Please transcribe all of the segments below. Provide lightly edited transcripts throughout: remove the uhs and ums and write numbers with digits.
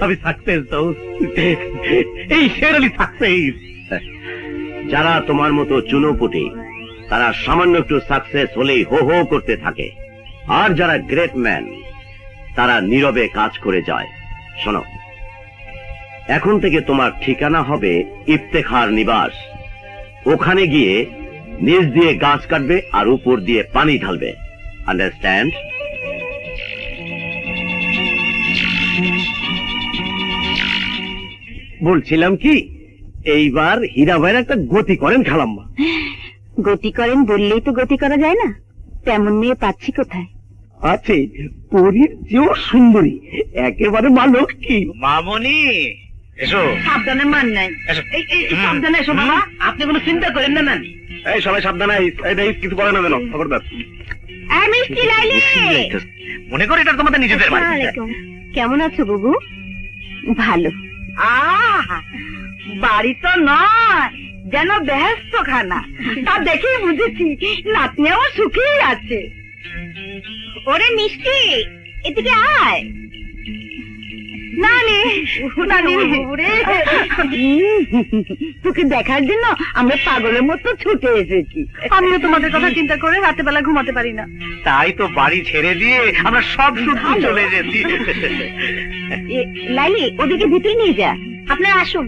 আমি সাকসেস এই শেরালি সাকসেস। যারা তোমার মতো চুনোপুটি তারা সামান্য একটু সাকসেস হলেই হো হো করতে থাকে, আর যারা গ্রেট ম্যান তারা নীরবে কাজ করে যায়। শোনো, এখন থেকে তোমার ঠিকানা হবে ইফতেখার নিবাস। ওখানে গিয়ে নিচ দিয়ে গাছ কাটবে আর উপর দিয়ে পানি ঢালবে। আন্ডারস্ট্যান্ড? বলছিলাম কি, এইবার হীরা ভাইয়ের একটা গতি করেন খালাম্মা। গতি করেন বললেই তো গতি করা যায় না, তেমন মেয়ে পাচ্ছি কোথায়? আছে, পরীর চেয়েও সুন্দরী, একেবারে মালক কি। মামনি এসো। সাবধানে মান নাই। সাবধানে এসো বাবা, আপনি কোনো চিন্তা করেন না নানি। এই সবাই সাবধানে, কিছু করে না যেন খবরদার। মিষ্টি লাইলি, মনে করো এটা তোমাদের নিজেদের বাড়ি। কেমন আছো বুবু? ভালো। বাড়ি তো নয়, যেন বেহেস্ত খানা। তা দেখেই বুঝেছি নাতনি আমার সুখেই আছে। ওরে মিষ্টি, এদিকে আয়। নানি নানি তোকে দেখার জন্য আমরা পাগলের মতো ছুটে এসেছি। আমিও তোমাদের কথা চিন্তা করে রাতে বেলা ঘুমাতে পারি না। তাই তো বাড়ি ছেড়ে দিয়ে আমরা সব সূত্র চলে এসেছি। লাইলি, ওদিকে ভিতরে নিয়ে যা। আপনারা আসুন।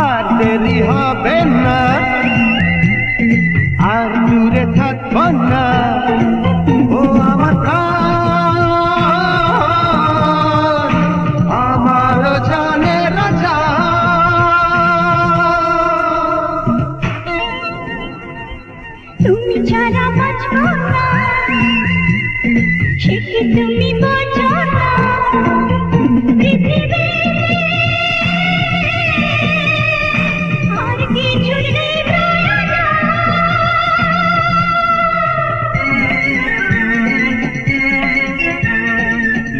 আর দেরি হবে না, আর দূরে থাকব না। ও আমার প্রাণ, আমার জানের রাজা। তুমি ছাড়া বাঁচব না, সে কি তুমি বোঝো না? পৃথিবী আর কিছুর নেই প্রয়োজন।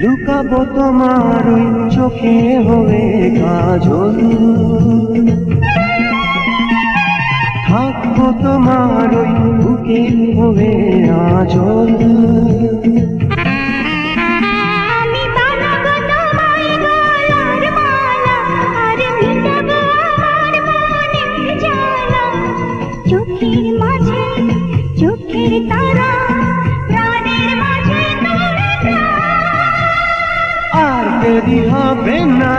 লুকাবো তোমার ওই চোখে হয়ে কাজল, থাকবো তোমার ওই বুকে হয়ে আজল। আমি বানাবো তোমায় গলার মালা, আর মিটাবো আমার মনের জ্বালা। চোখের মাঝে চোখের তারা, প্রাণের মাঝে তুমি প্রাণ। আর দেরি হবে না,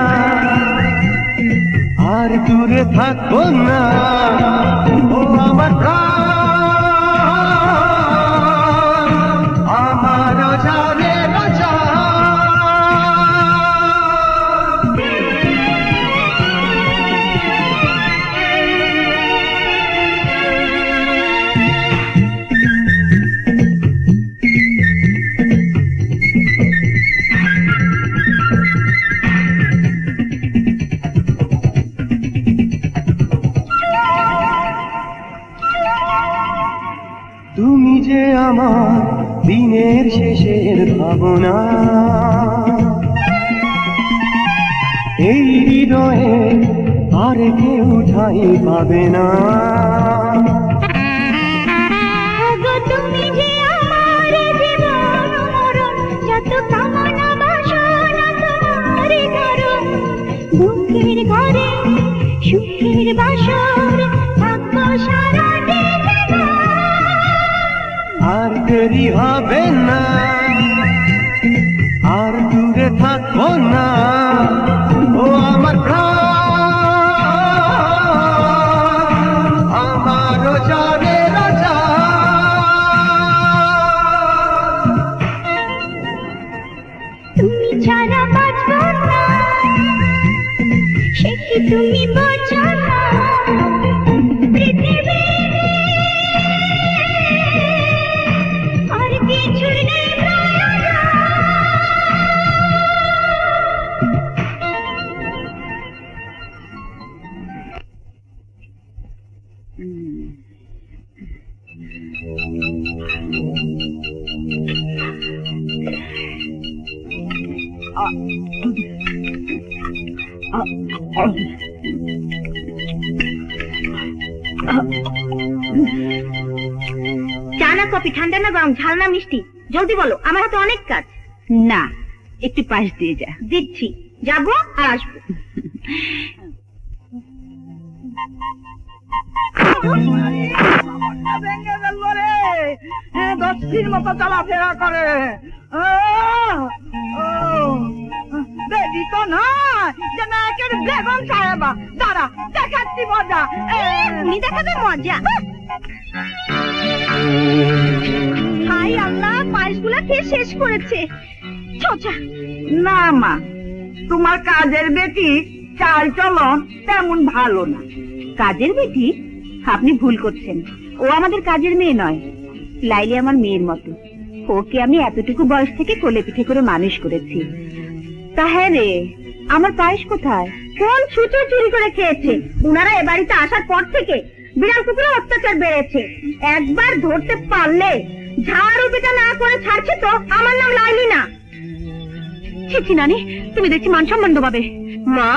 আর দূরে থাকবো না। ও আমার প্রাণ, আমার জানে রাজা। তুমি যে আমার দিনের শেষের ভাবনা, এই হৃদয়ে আর কেউ ঠাঁই পাবে না। ওগো তুমি যে আমার জীবন মরণ, যত কামনা বাসনা তোমার ধরন। দুঃখের ঘরে সুখের বাসর, থাকবো সারাটি জীবন। আর দেরি হবে না, আর দূরে থাকবো না। ও আমার প্রাণ, আমার জানে রাজা। তুমি ছাড়া বাঁচব না, সে কি তুমি বোঝো না? পৃথিবী আর কিছুর নেই প্রয়োজন। চা না কফি, ঠান্ডা না গরম, ঝাল না মিষ্টি, জলদি বলো, আমার হাতে অনেক কাজ। না, একটু পাশ দিয়ে যা। দিচ্ছি, যাবো আর আসবো। দশটির মতো চলাফেরা করে বেদি তো নয় যে নায়কের বেগম সাহেবা। দাঁড়া, দেখাচ্ছি মজা। উনি দেখাবে মজা। হাই আল্লাহ, পায়েসগুলা খেয়ে শেষ করেছে। ছোচা। না মা, তোমার কাজের বেটি চাল চলন তেমন ভালো না। কাজের বেটি? আপনি ভুল করছেন, ও আমাদের কাজের মেয়ে নয়। লাইলি আমার মেয়ের মতো। ওকে আমি এতটুকু বয়স থেকে কোলে পিঠে করে মানুষ করেছি। তা হ্যাঁ রে, আমার পায়েস কোথায়? কোন ছুঁচো চুরি করে খেয়েছে? উনারা এ বাড়িতে আসার পর থেকে বিড়াল কুকুরের অত্যাচার বেড়েছে। একবার ধরতে পারলে ঝাড়ু পিটা না করে ছাড়ছে তো। আমার নাম লাইলি না। ছি নানি, তুমি দেখছি মান সম্মান ডোবাবে। মা,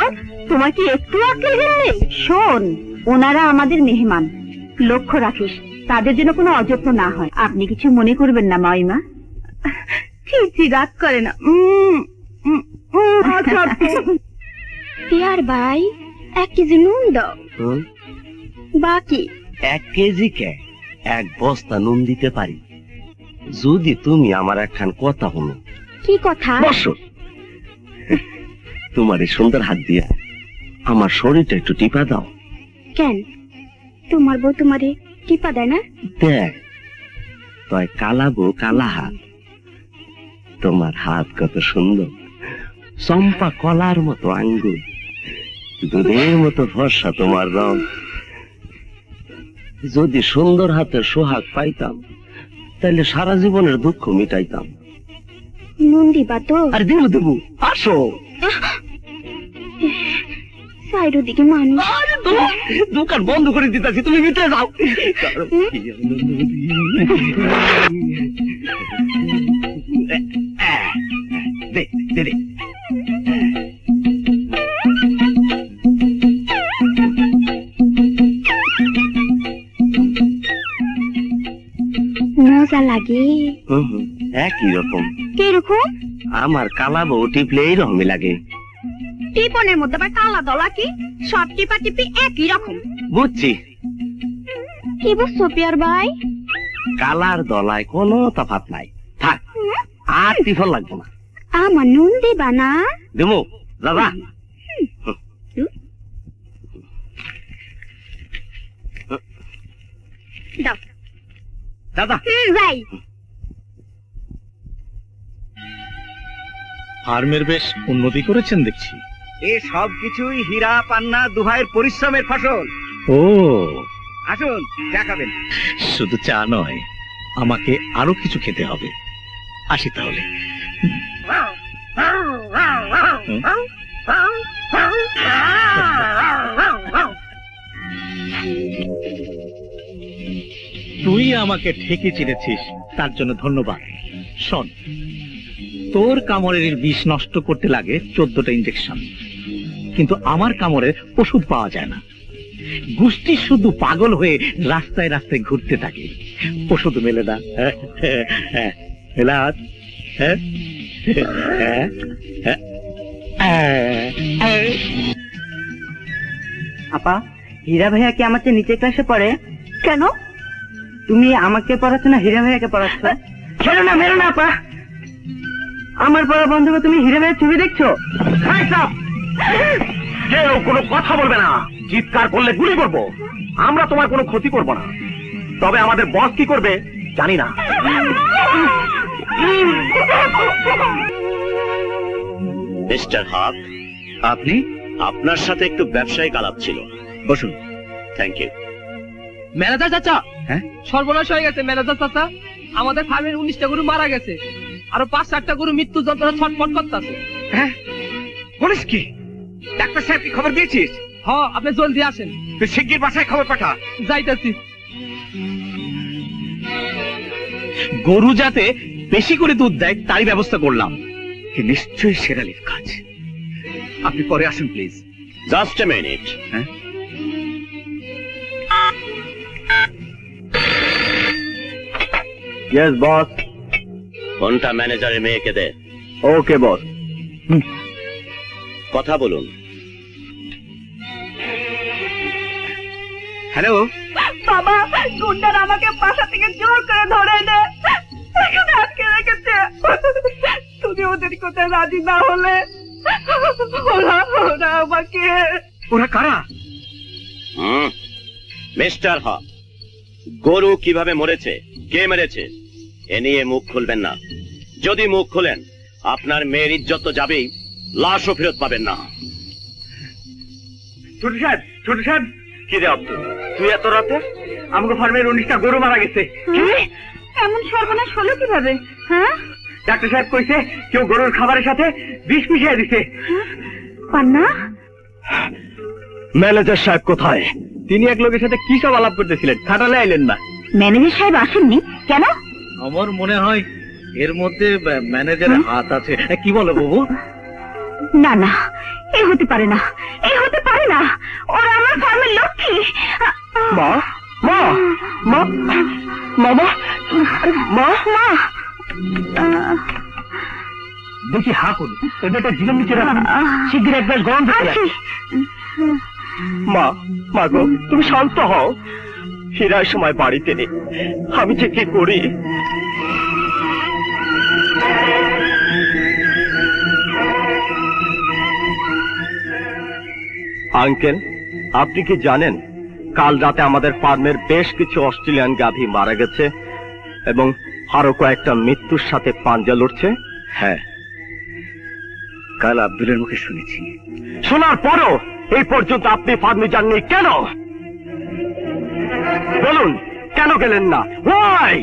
তোমার কি একটু আক্কেল জ্ঞান নেই? শোন, ওনারা আমাদের মেহমান, লক্ষ্য রাখিস তাদের জন্য কোনো অযত্ন না হয়। আপনি কিছু মনে করবেন না মাইমা। ছি, রাগ করে না। পিয়ার ভাই 1 কেজি নুন দাও। বাকি 1 কেজি কে 1 বস্তা নুন দিতে পারি, যদি তুমি আমার একখান কথা হলো। কি কথা? বসো। তোমার এই সুন্দর হাত দিয়া আমার শরীরটা একটু টিপা দাও। কেন, তোমার বউ তোমারে টিপা দেয় না? দেখ, তয় কালাবো কালা হাত, তোমার হাত কত সুন্দর, চম্পা কলার মতো আঙ্গুল, দুধের মতো ফর্সা তোমার রং। যদি সুন্দর হাতের সোহাগ পাইতাম, তাহলে সারা জীবনের দুঃখ মিটাইতাম। নুন দিবা তো? আর দেবো দেবো, আসো। সাইড দিকে মানুষ। দোকান বন্ধ করে দিতেছি, তুমি ভিতরে যাও। দে, দে, দে। মজা লাগে। একই রকম। কিরকম? আমার কালা বউ টিপলে এইরকমই লাগে। টিপনের মধ্যে আবার কালা দলা কি? সব টিপা টিপি একই রকম। বুঝছি, কি বুঝছো পিয়ার ভাই? কালার দলায় কোনো তফাৎ নাই। থাক, আর টিফল লাগবো না। আমার নুন দিবা না? দেবো, দাদা। দাও। দাদা, যাই। ফার্মের বেশ উন্নতি করেছেন দেখছি। এ সব কিছুই হীরা পান্না দুভাইয়ের পরিশ্রমের ফসল। ও, আসুন, চা খাবেন। শুধু চা নয়, আমাকে আরো কিছু খেতে হবে। আসি তাহলে। তুই আমাকে ঠিকই চিনেছিস, তার জন্য ধন্যবাদ। শোন, তোর কামড়ের বিষ নষ্ট করতে লাগে 14টা ইঞ্জেকশন, কিন্তু আমার কামড়ের ওষুধ পাওয়া যায় না। গোষ্ঠী শুধু পাগল হয়ে রাস্তায় রাস্তায় ঘুরতে থাকে, ওষুধ মেলে না। মেলাত, আপা, হীরা ভাইয়া কি আমার চেয়ে নিচে ক্লাসে পড়ে? কেন? তুমি আমাকে পড়াচ্ছ না হীরা ভাইয়াকে পড়াচ্ছ? মেরো না, মেরো না আপা। আমার পড়া বন্ধ করে তুমি হীরা ভাইয়ের ছবি দেখছো? কেউ কোনো কথা বলবে না, চিৎকার করলে গুলি করব। আমরা তোমার কোনো ক্ষতি করব না, তবে আমাদের বস কি করবে জানি না। মিস্টার হক, আপনি? আপনার সাথে একটু ব্যবসায়িক আলাপ ছিল। বসুন। Thank you. ম্যানেজার চাচা, হ্যাঁ? সর্বনাশ হয়ে গেছে ম্যানেজার চাচা। আমাদের ফার্মের 19টা গরু মারা গেছে, আরো 5-7টা গরু মৃত্যু যন্ত্রণা ছটফট করতেছে। হ্যাঁ, বলিস কি? ডাক্তার সাহেব কি খবর দিয়েছিস? হ্যাঁ, আপনি জলদি আসেন। তুই শিগগির বাসায় খবর পাঠা। যাইতেছি। গরু যাতে বেশি করে দুধ দেয় তারই ব্যবস্থা করলাম। নিশ্চয়ই শেরালির কাজ। আপনি পরে আসেন প্লিজ। Just a minute. হ্যাঁ? Yes boss. ফোনটা ম্যানেজারের মেয়েকে দে। ওকে বস। কথা বলুন। হ্যালো, বাবা, গুন্ডার আমাকে বাসা থেকে জোর করে ধরে এনে এখানে আটকে রেখেছে। তুমি ওদের কোথায় রাজি না হলে ওরা আমাকে। ওরা কারা? মিস্টার হক, গরু কিভাবে মরেছে, কে মেরেছে, এ নিয়ে মুখ খুলবেন না। যদি মুখ খুলেন আপনার মেয়ের ইজ্জত তো যাবেই, লাশও ফেরত পাবেন না। ছোট সাহেব কি রে আব্দুল, তুই এত রাতে আমাকে ফার্মের 19টা গরু মারা গেছে। এমন সর্বনাশ হলো কিভাবে? হ্যাঁ, ডাক্তার সাহেব কইছে কেউ গরুর খাবারের সাথে বিষ মিশিয়ে দিছে। পান্না, ম্যানেজার সাহেব কোথায়? তিনি এক লোকের সাথে কি সব আলাপ করতেছিলেন, খাটালে আইলেন না। ম্যানেজার সাহেব আসেননি কেন? আমার মনে হয় এর মধ্যে ম্যানেজারের হাত আছে। কি বলো বাবু? না না, এই হতে পারে না, এই হতে পারে না। ওরা আমার ফার্মের লক্ষ্মী। মা মা মা মামা মা মা, দেখি হা করুন, এবারটা জীবন নিচে রাখুন, শীঘ্র এক গ্লাস গরম জল আছি। মা মা গো, তুমি শান্ত হও। ফেরার সময় বাড়িতে নেই, আমি যে কি করি। আঙ্কেল, আপনি কি জানেন কাল রাতে আমাদের ফার্মের বেশ কিছু অস্ট্রেলিয়ান গাভী মারা গেছে এবং আরো কয়েকটা মৃত্যুর সাথে পাঞ্জা লড়ছে? হ্যাঁ, কাল আব্দুলের মুখে শুনেছি। শোনার পরও এই পর্যন্ত আপনি ফার্মে যাননি কেন? বলুন, কেন গেলেন না? Why?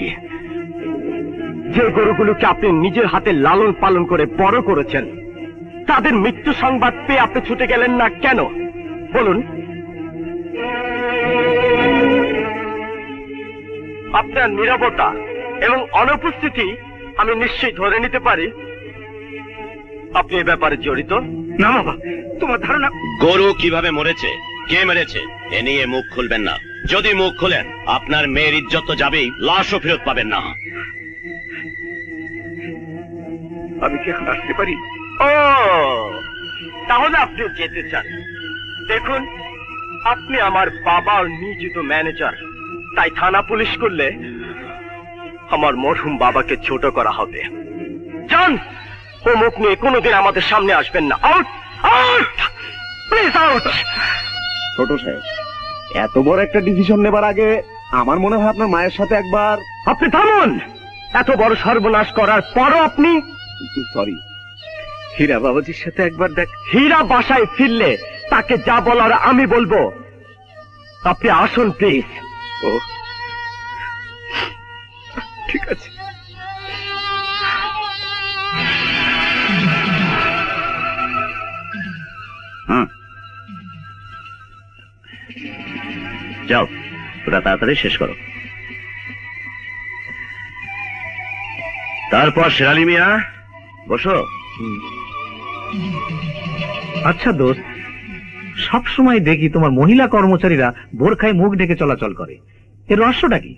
যে গরুগুলোকে আপনি নিজের হাতে লালন পালন করে বড় করেছেন, তাদের মৃত্যু সংবাদ পেয়ে আপনি ছুটে গেলেন না কেন? বলুন। আপনার নীরবতা এবং অনুপস্থিতি আমি নিশ্চয়ই ধরে নিতে পারি আপনি এ ব্যাপারে জড়িত। না বাবা, তোমার ধারণা। গরু কিভাবে মরেছে, কে মেরেছে, এ নিয়ে মুখ খুলবেন না। যদি মুখ খুলেন আপনার মেয়ের ইজ্জত তো যাবেই, লাশও ফেরত পাবেন না। আমি কি এখন আসতে পারি? ও, তাহলে আপনি যেতে চান। দেখুন, আপনি আমার বাবার নিয়োজিত ম্যানেজার, তাই থানা পুলিশ করলে আমার মরহুম বাবাকে ছোট করা হবে। যান, ও মুখ নিয়ে কোনোদিন আমাদের সামনে আসবেন না। Out, out, please out. ছোট সাহেব, এত বড় একটা ডিসিশন নেবার আগে আমার মনে হয় আপনার মায়ের সাথে একবার। আপনি থামুন। এত বড় সর্বনাশ করার পরও আপনি। সরি, হীরা বাবাজির সাথে একবার দেখ। হীরা বাসায় ফিরলে তাকে যা বলার আমি বলবো। আপনি আসুন প্লিজ। ও ঠিক আছে। যাও, ওটা তাড়াতাড়ি শেষ করো। তারপর শেরালি মিয়া বসো। আচ্ছা দোস্ত, সব সময় দেখি তোমার মহিলা কর্মচারীরা বোরখায় মুখ ঢেকে চলাচল করে, এর রহস্যটা কি?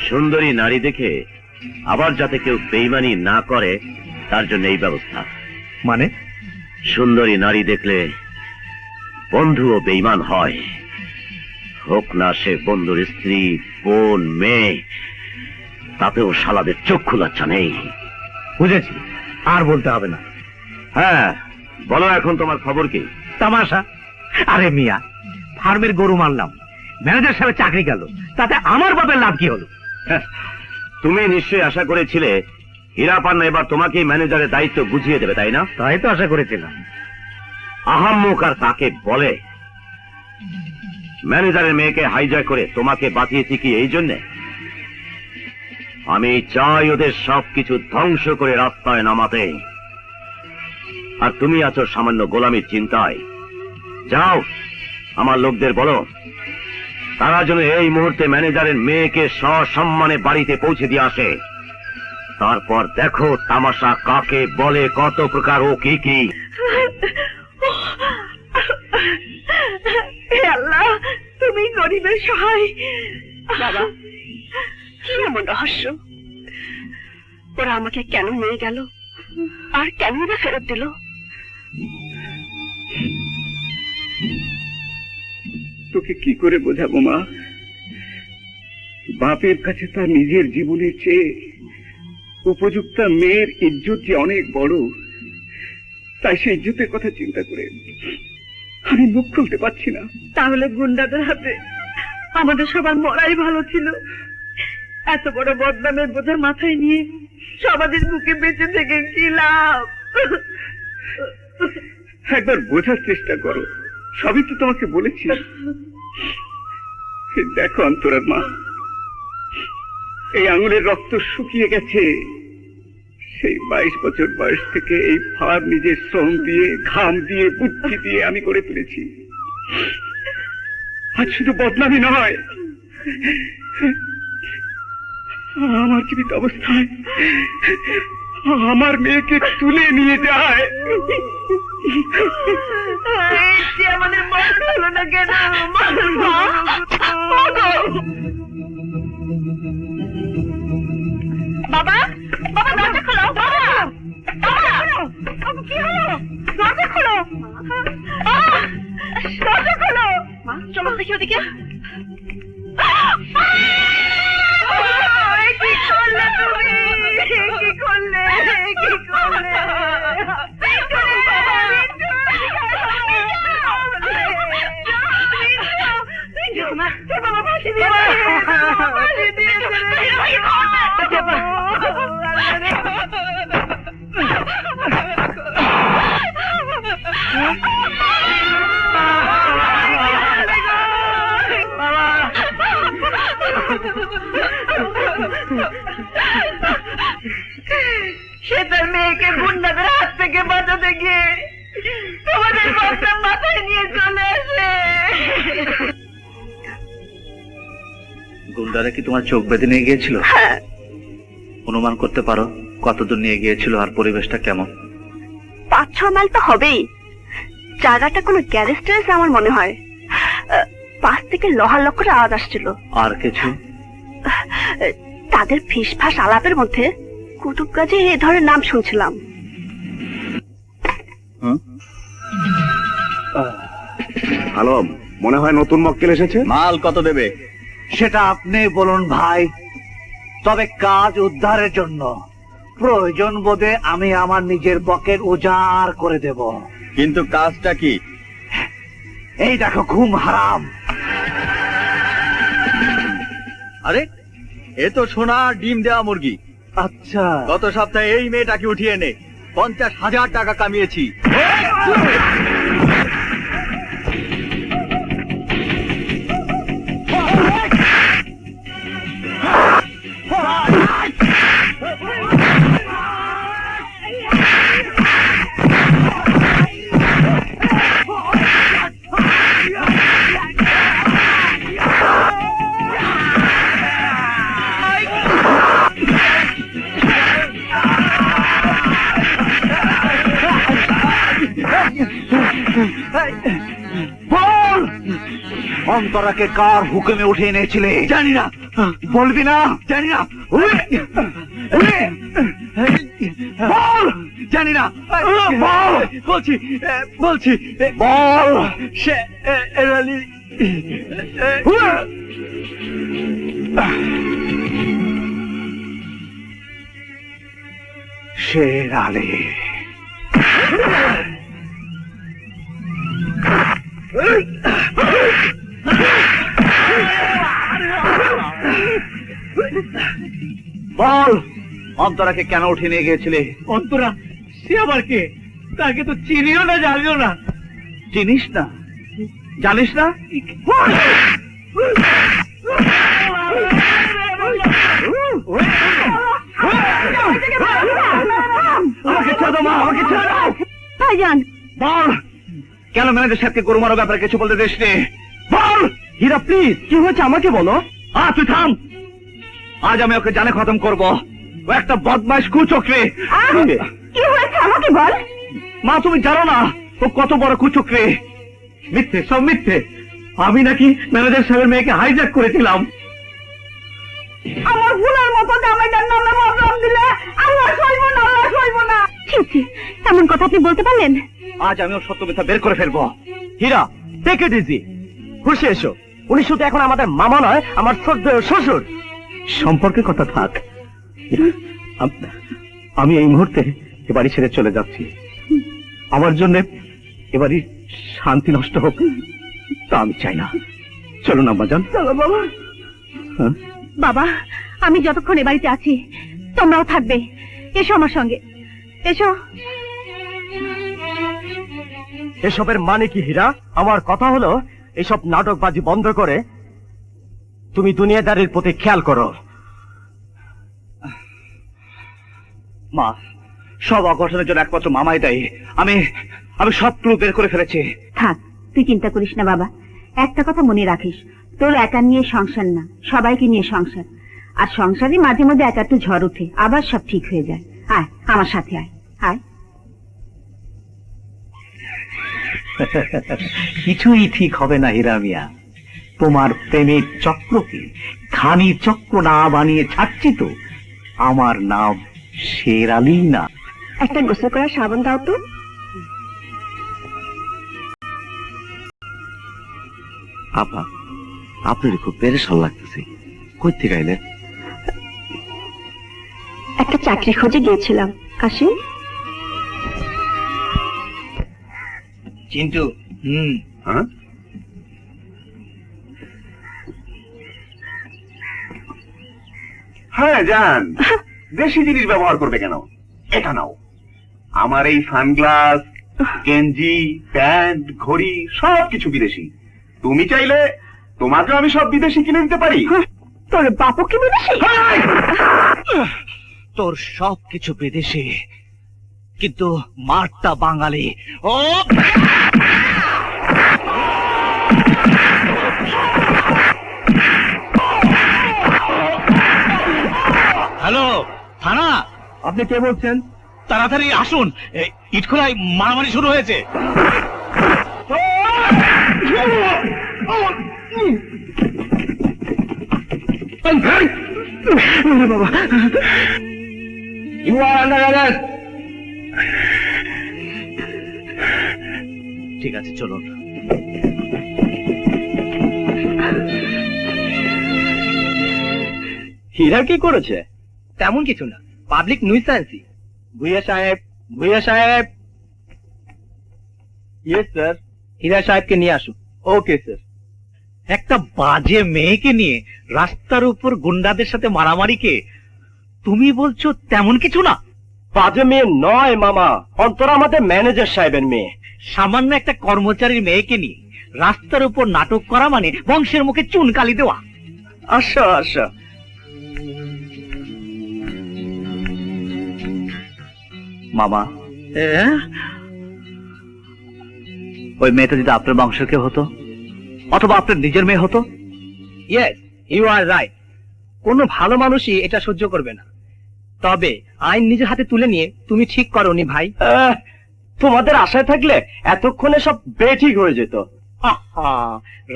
সুন্দরী নারী দেখে আবার যাতে কেউ বেইমানি না করে তার জন্য এই ব্যবস্থা। মানে? সুন্দরী নারী দেখলে বন্ধুও বেইমান হয়, হোক না সে বন্ধুর স্ত্রী, বোন, মেয়ে, তাতেও শালাদের চক্ষু লজ্জা নেই। বুঝেছি, আর বলতে হবে না। হ্যাঁ, বলো এখন তোমার খবর কি? তামাশা? আরে মিয়া, ফার্মের গরু মারলাম, ম্যানেজার সাহেব চাকরি গেল, তাতে আমার বাপের লাভ কি হলো? তুমি নিশ্চয়ই আশা করেছিলে হীরা পান্না এবার তোমাকেই ম্যানেজারের দায়িত্ব বুঝিয়ে দেবে, তাই না? তাই তো আশা করেছিলাম। আহাম্মক আর কাকে বলে? ম্যানেজারের মেয়েকে হাইজ্যাক করে তোমাকে বাঁচিয়েছি কি এই জন্যে? আমি চাই ওদের সবকিছু ধ্বংস করে রাস্তায় নামাতে, আর তুমি আছো সামান্য গোলামির চিন্তায়। যাও, আমার লোকদের বলো তারা যেন এই মুহূর্তে ম্যানেজারের মেয়েকে সসম্মানে বাড়িতে পৌঁছে দিয়ে আসে। তারপর দেখো তামাশা কাকে বলে, কত প্রকার ও কি কি। হে আল্লাহ, তুমি গরিবের সহায়। বাবা, কি এমন রহস্য? ওরা আমাকে কেন নিয়ে গেল আর কেন না ফেরত দিল? তোকে কি করে বোঝাবো মা? বাপের কাছে তার নিজের জীবনের চেয়ে উপযুক্ত মেয়ের ইজ্জত যে অনেক বড়, তাই সেই ইজ্জতের কথা চিন্তা করে আমি মুখ খুলতে পারছি না। তাহলে গুন্ডাদের হাতে আমাদের সবার মরাই ভালো ছিল। এত বড় বদনামের বোঝা মাথায় নিয়ে সমাজের বুকে বেঁচে থেকে কি লাভ? একবার বোঝার চেষ্টা করো, সবই তো তোমাকে বলেছি। দেখো অন্তরার মা, এই আঙুলের রক্ত শুকিয়ে গেছে। সেই 22 বছর বয়স থেকে এই ফার নিজের শ্রম দিয়ে, ঘাম দিয়ে, বুদ্ধি দিয়ে আমি করে তুলেছি। আজ শুধু বদনামই নয়, আমার জীবিত অবস্থায় আমার মেয়েকে তুলে নিয়ে যায়। আমাদের মরণ হলো না কেন? বাবা, বাবা দরজা খোলো। বাবা, বাবা, কি হলো? দরজা খোলো, দরজা খোলো। মা, চলো দেখি ওদিকে। কি করলে তুমি? কি করলে? কি করলে? বাবা ফাঁসি সে তার মেয়েকে গুন্ডাদের হাত থেকে বাঁচাতে গিয়ে তোমাদের বদনাম মাথায় নিয়ে চলে আসে। গুন্ডারা কি তোমার চোখ বেঁধে নিয়ে গিয়েছিল? অনুমান করতে পারো কতদূর নিয়ে গিয়েছিল আর পরিবেশটা কেমন? 5-6 মাইল তো হবেই। জায়গাটা কোনো গ্যারেজ ট্যারেজ আমার মনে হয়। পাশ থেকে লহা লক্কর আওয়াজ আসছিল। আর কিছু? তাদের ফিসফাস আলাপের মধ্যে কুতুব গাজী এ ধরনের নাম শুনছিলাম। হ্যালো, মনে হয় নতুন মক্কেল এসেছে। মাল কত দেবে? সেটা আপনি বলুন ভাই। তবে কাজ উদ্ধারের জন্য প্রয়োজন বোধে আমি আমার নিজের পকেট উজাড় করে দেব। কিন্তু কাজটা কি? এই দেখো ঘুম হারাম। আরে, এ তো সোনা ডিম দেওয়া মুরগি। আচ্ছা, গত সপ্তাহে এই মেয়েটাকে উঠিয়ে এনে 50,000 টাকা কামিয়েছি। বল, অন্তরাকে কার হুকুমে উঠে এনেছিলে? জানি না। বলবি না? জানি না। বল, জানি না। বল, বলছি বলছি বল। সে এরালি শের আলী। বল, অন্তরাকে কেন উঠে নিয়ে গিয়েছিলে? অন্তরা সে আবার কে? তাকে তো চিনিও না, জানিও না। চিনিস না? জানিস না? আমাকে ছেড়ে দাও মা, আমাকে ছেড়ে দাও। ভাইজান, বল, কেন ম্যানেজার সাহেবকে গরু মারার ব্যাপারে কিছু বলতে দিস নে? বল। হীরা প্লিজ, কি হয়েছে আমাকে বলো। তুই থাম। আজ আমি ওকে জানে খতম করব। ও একটা বদমাইশ কুচক্রে। কি হয়েছে আমাকে বল। মা তুমি জানো না ও কত বড় কুচক্রে। মিথ্যে, সব মিথ্যে। আমি নাকি ম্যানেজার সাহেবের মেয়েকে হাইজ্যাক করেছিলাম। আমার ভুলের মতো জামাইটার নামে বদনাম দিলে আল্লাহ সইব না, আল্লাহ সইব না। ছি ছি, এমন কথা আপনি বলতে পারলেন? আজ আমি ওর সত্য মিথ্যা বের করে ফেলবো। হীরা, টেক ইট ইজি, খুশি এসো। উনি শুধু এখন আমাদের মামা নয়, আমার শ্রদ্ধেয় শ্বশুর। সম্পর্কের কথা থাক, আমি এই মুহূর্তে এ বাড়ি ছেড়ে চলে যাচ্ছি। আমার জন্য এ বাড়ির শান্তি নষ্ট হোক তা আমি চাই না। চলুন আম্মাজান। চলো বাবা। বাবা, আমি যতক্ষণ এ বাড়িতে আছি তোমরাও থাকবে। এসো আমার সঙ্গে, এসো। এসবের মানে কি হীরা? আমার কথা হলো এসব নাটকবাজি বন্ধ করে তুমি দুনিয়াদারির প্রতি খেয়াল করো। মা, সব অঘটনের জন্য একমাত্র মামাই দায়ী। আমি সব ক্লু বের করে ফেলেছি। থাক, তুই চিন্তা করিস না বাবা। একটা কথা মনে রাখিস, তোর একা নিয়ে সংসার না, সবাইকে নিয়ে সংসার। আর সংসারে মাঝে মাঝে একা একটু ঝড় উঠে, আবার সব ঠিক হয়ে যায়। আয় আমার সাথে, আয় আয়। কিছুই ঠিক হবে না হীরা মিয়া। তোমার প্রেমের চক্রকে খানি চক্র না বানিয়ে ছাড়ছি তো। আমার নাম শের আলী না। একটা গোসল করার সাবান দাও তো। আপা, আপনার খুব পেরেশান লাগতেছে। কই থেকে আইলেন? একটা চাকরি খোঁজে গিয়েছিলাম। আসি। চিন্টু, হ্যাঁ, হ্যাঁ যান। দেশি জিনিস ব্যবহার করবে কেন? এটা নাও। আমার এই সানগ্লাস, গেঞ্জি, প্যান্ট, ঘড়ি সবকিছু বিদেশি। তুমি চাইলে তোমাকেও আমি সব বিদেশি কিনে দিতে পারি। তোর বাপু কি বিদেশি? তোর সব কিছু বিদেশি, কিন্তু মারটা বাঙালি। ও হ্যালো, থানা। আপনি কে বলছেন? তাড়াতাড়ি আসুন, ইটখোলায় মারামারি শুরু হয়েছে। বাবা, ইউ আর আন্ডার অ্যারেস্ট। ঠিক আছে, চলুন। হীরা কি করেছে? তেমন কিছু না, পাবলিক নিউইসেন্সই। ভুইয়া সাহেব, ভুইয়া সাহেব। Yes sir. হীরা সাহেবকে নিয়ে আসুন। Okay sir. একটা বাজে মেয়েকে নিয়ে রাস্তার উপর গুন্ডাদের সাথে মারামারিকে তুমি বলছো তেমন কিছু না? বাজে মেয়ে নয় মামা, অন্তরা আমাদের ম্যানেজার সাহেবের মেয়ে। সামান্য একটা কর্মচারীর মেয়েকে নিয়ে রাস্তার উপর নাটক করা মানে বংশের মুখে চুনকালি দেওয়া। আচ্ছা আচ্ছা। মামা, ওই মেয়েটা যদি আপনার বংশের কেউ হতো, অথবা আপনার নিজের মেয়ে হতো? Yes, you are right. কোনো ভালো মানুষই এটা সহ্য করবে না। তবে আইন নিজের হাতে তুলে নিয়ে তুমি ঠিক করোনি ভাই। তোমাদের আশায় থাকলে এতক্ষণে সব বেঠিক হয়ে যেত। আহা,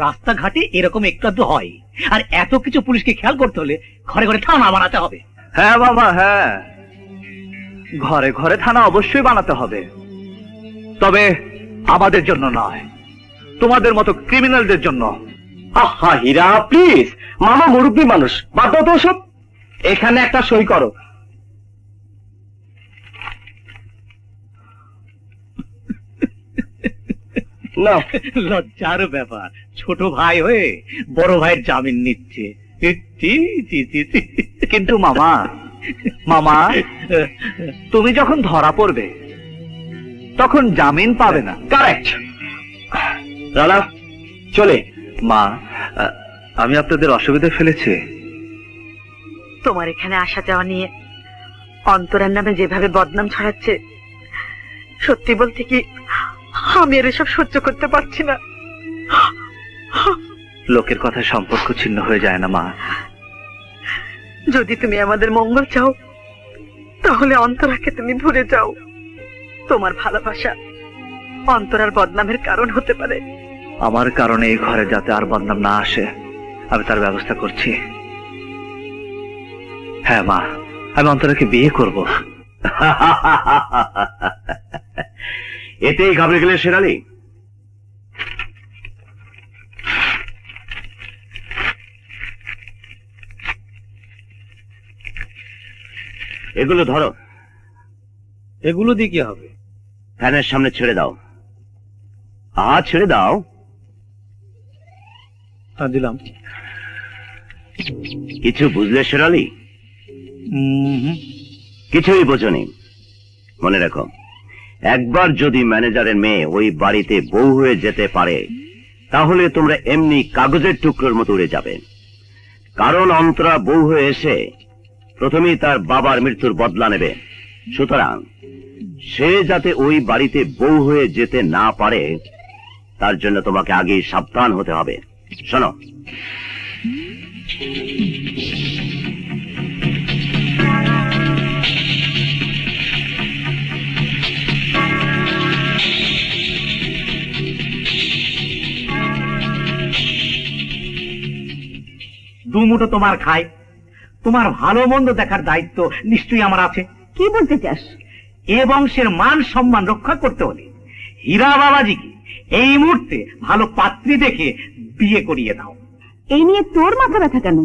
রাস্তাঘাটে এরকম একটু আধটু হয়, আর এত কিছু পুলিশকে খেয়াল করতে হলে ঘরে ঘরে থানা বানাতে হবে। হ্যাঁ বাবা, হ্যাঁ, ঘরে ঘরে থানা অবশ্যই বানাতে হবে, তবে আমাদের জন্য নয়, তোমাদের মতো ক্রিমিনালদের জন্য। আহা হীরা, প্লিজ, মামা মুরব্বী মানুষ, বাদ দাও তো সব। এখানে একটা সই করো। না, লজ্জার ব্যাপার, ছোট ভাই হয়ে বড় ভাইয়ের জামিন নিচ্ছে। কিন্তু মামা, মামা তুমি যখন ধরা পড়বে তখন জামিন পাবে না। কারেক্ট রানা, চলে। মা, আমি আপনাদের অসুবিধা ফেলেছি? তোমার এখানে আসা যাওয়া নিয়ে অন্তরার নামে যেভাবে বদনাম ছড়াচ্ছে, সত্যি বলতে কি আমি এর এসব সহ্য করতে পারছি না। লোকের কথা সম্পর্ক ছিন্ন হয়ে যায় না মা। যদি তুমি আমাদের মঙ্গল চাও তাহলে অন্তরাকে তুমি ভুলে যাও। তোমার ভালোবাসা অন্তরার বদনামের কারণ হতে পারে। আমার কারণে এই ঘরে যাতে আর বদনাম না আসে, আমি তার ব্যবস্থা করছি। হ্যাঁ মা, আমি অন্তরাকে বিয়ে করব। এতেই ঘাবড়ে গেলে শেরালি? এগুলো ধরো। এগুলো দিয়ে কি হবে? ফ্যানের সামনে ছেড়ে দাও। ছেড়ে দাও। দিলাম। কিছু বুঝলে শেরালি? কিছুই বোঝনি। মনে রাখো, একবার যদি ম্যানেজারের মেয়ে ওই বাড়িতে বউ হয়ে যেতে পারে, তাহলে তোমরা এমনি কাগজের টুকরোর মতো উড়ে যাবে। কারণ অন্তরা বউ হয়ে এসে প্রথমেই তার বাবার মৃত্যুর বদলা নেবে। সুতরাং সে যাতে ওই বাড়িতে বউ হয়ে যেতে না পারে, তার জন্য তোমাকে আগেই সাবধান হতে হবে। শোনো, দুমুঠো তোমার খাই, তোমার ভালো মন্দ দেখার দায়িত্ব নিশ্চয়ই আমার আছে। কি বলতে চাস? এ বংশের মান সম্মান রক্ষা করতে হলে হীরা বাবাজিকে এই মুহূর্তে ভালো পাত্রী দেখে বিয়ে করিয়ে দাও। এই নিয়ে তোর মাথা ব্যথা কেন?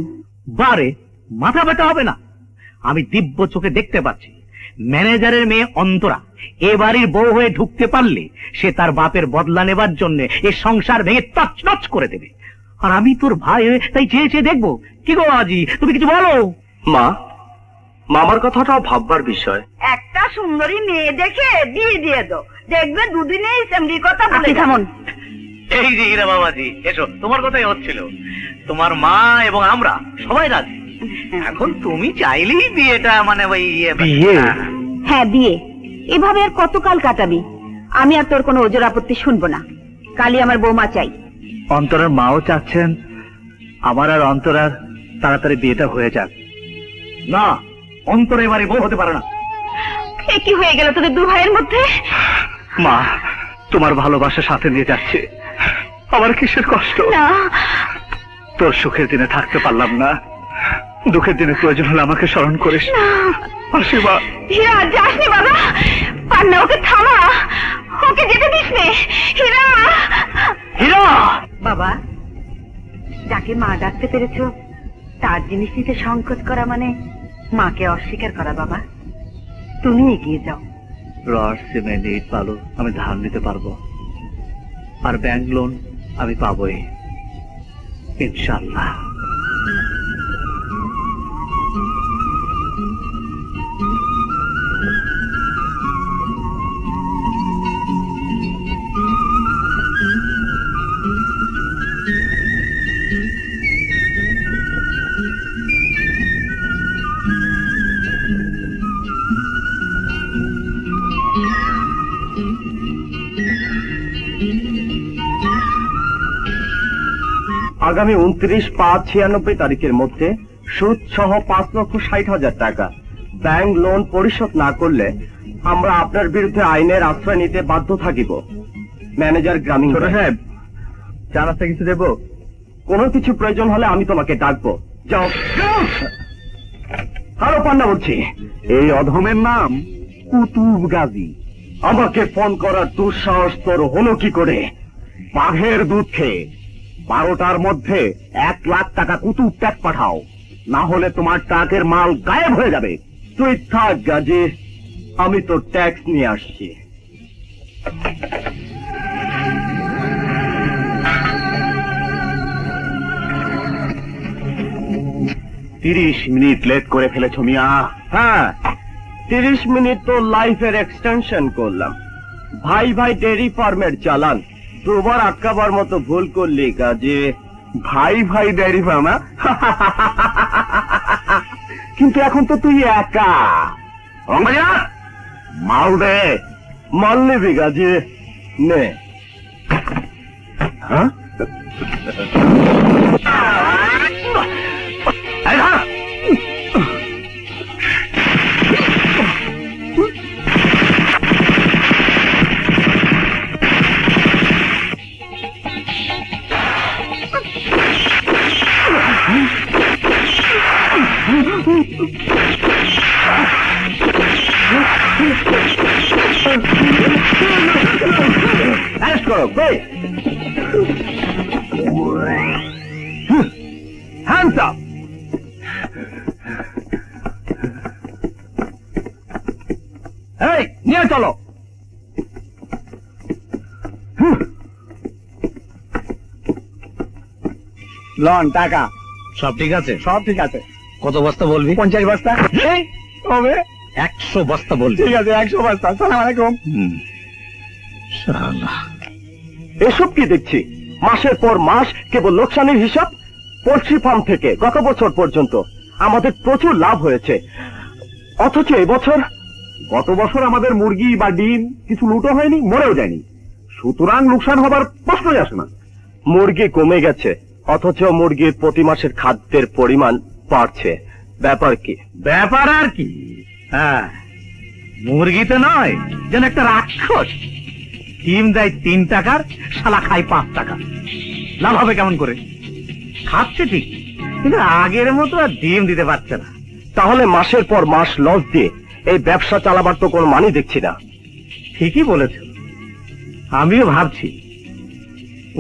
বারে মাথা ব্যথা হবে না। আমি দিব্য চোখে দেখতে পাচ্ছি ম্যানেজারের মেয়ে অন্তরা এ বাড়ির বউ হয়ে ঢুকতে পারলে সে তার বাপের বদলা নেবার জন্য এ সংসার ভেঙে তছনছ করে দেবে। আর আমি তোর ভাই হয়ে তাই চেয়ে চেয়ে দেখবো। কি গো আজি, তুমি কিছু বলো। মা, মামার কথাটাও ভাববার বিষয়। একটা সুন্দরী মেয়ে দেখে বিয়ে দিয়ে দাও, দেখবে দুদিনেই সেমরি কথা বলে। থামুন। এই যে হীরা বাবাজি, এসো, তোমার কথাই হচ্ছিল। তোমার মা এবং আমরা সবাই রাজি। এখন তুমি চাইলেই বিয়েটা মানে ওই বিয়ে। হ্যাঁ, বিয়ে। এভাবে আর কতকাল কাটাবি? আমি আর তোর কোনো ওজোর আপত্তি শুনবো না। কালই আমার বৌমা চাই। অন্তরার মাও চাচ্ছেন আমার আর অন্তরার তাড়াতাড়ি বিয়েটা হয়ে যাক। না, অন্তর এবারে বউ হতে পারে না। এ কি হয়ে গেল তোদের দু ভাইয়ের মধ্যে? মা, তোমার ভালোবাসা সাথে নিয়ে যাচ্ছে, আমার কিসের কষ্ট? না, তোর সুখের দিনে থাকতে পারলাম না, দুঃখের দিনে প্রয়োজন হলে আমাকে স্মরণ করিস। আসি মা। হীরা, যাস নি বাবা। পান্না, ওকে থামা, ওকে যেতে দিস নে। হীরা, হীরা! বাবা, যাকে মা ডাকতে পেরেছ তার জিনিস নিতে সংকোচ করা মানে মাকে অস্বীকার করা। বাবা, তুমি এগিয়ে যাও। রড, সিমেন্ট, ইট, বালু আমি ধার নিতে পারবো, আর ব্যাংক লোন আমি পাবোই ইনশাআল্লাহ। আগামী 29/5/96 তারিখের মধ্যে সুদ সহ 5,60,000 টাকা ব্যাংক লোন পরিশোধ না করলে আমরা আপনার বিরুদ্ধে আইনের আশ্রয় নিতে বাধ্য থাকিব। ম্যানেজার গ্রামীণ। ছোট সাহেব, চা নাস্তা কিছু দেবো? কোনো কিছু প্রয়োজন হলে আমি তোমাকে ডাকবো। যাও। হ্যালো, পান্না বলছি। এই অধমের নাম কুতুব গাজী। আমাকে ফোন করার দুঃসাহস তোর হলো কি করে? বাঘের দুধ খেয়ে 12টার মধ্যে 1 লাখ টাকা কুতুব ট্যাগ পাঠাও, না হলে তোমার ট্রাকের মাল গায়েব হয়ে যাবে। তুই থাক গাজী, আমি তোর ট্যাক্স নিয়ে আসছি। 30 মিনিট লেট করে ফেলেছ মিয়া। হ্যাঁ, 30 মিনিট তো লাইফের এক্সটেনশন করলাম। ভাই ভাই ডেয়ারি ফার্মের চালান দুবার আটকাবার মতো ভুল করলি কাজে। ভাই ভাই ডেয়ারি ফার্ম? কিন্তু এখন তো তুই একা। মাল দে। মাল নেবি গাজে? নে। হ্যাঁ, অ্যারেস্ট করো, কই? Hands up! এই, নিয়ে চলো। লন টাকা সব ঠিক আছে? সব ঠিক আছে। কত বস্তা বলবি? 50 বস্তা হবে? 100 বস্তা বলবি? ঠিক আছে, 100 বস্তা। সালাম আলাইকুম। শালা, এসব কি দেখছি? মাসের পর মাস কেবল লোকসানের হিসাব। পোল্ট্রি ফার্ম থেকে গত বছর পর্যন্ত আমাদের প্রচুর লাভ হয়েছে, অথচ এবছর, গত বছর আমাদের মুরগি বা ডিম কিছু লুটো হয়নি, মরেও যায়নি, সুতরাং লোকসান হবার প্রশ্নই আসে না। মুরগি কমে গেছে, অথচ মুরগির প্রতি মাসের খাদ্যের পরিমাণ বাড়ছে। ব্যাপার কি? ব্যাপার আর কি? হ্যাঁ, মুরগিতে নয়, যেন একটা রাক্ষস। ডিম দেয় 3 টাকার, শালা খায় 5 টাকা। লাভ হবে কেমন করে? খাচ্ছে ঠিক, কিন্তু আগের মতো আর ডিম দিতে পারছে না। তাহলে মাসের পর মাস লস দিয়ে এই ব্যবসা চালাবার তো কোনো মানই দেখছি না। ঠিকই বলেছ, আমিও ভাবছি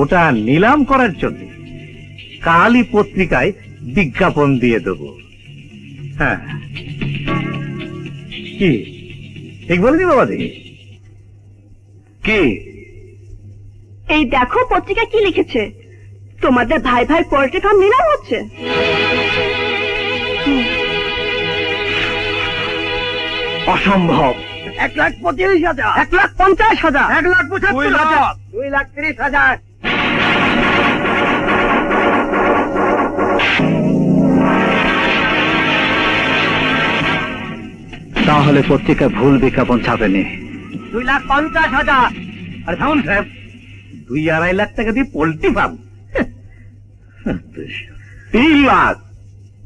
ওটা নিলাম করার জন্য কালই পত্রিকায় বিজ্ঞাপন দিয়ে দেব। হ্যাঁ, কি ঠিক বলেছি বাবা? দেখি কি? এই দেখো পত্রিকা কি লিখেছে, তোমাদের ভাই ভাই পোল্ট্রি ফার্ম নিলাম হচ্ছে। অসম্ভব। 1,25,000, 1,50,000, 1,75,000, 2,30,000। তাহলে পত্রিকা ভুল বিজ্ঞাপন ছাপেনি। 2,50,000। আরে থামুন সাহেব, 2-2.5 লাখ টাকা দিয়ে পোল্ট্রি ফার্ম? 3 লাখ,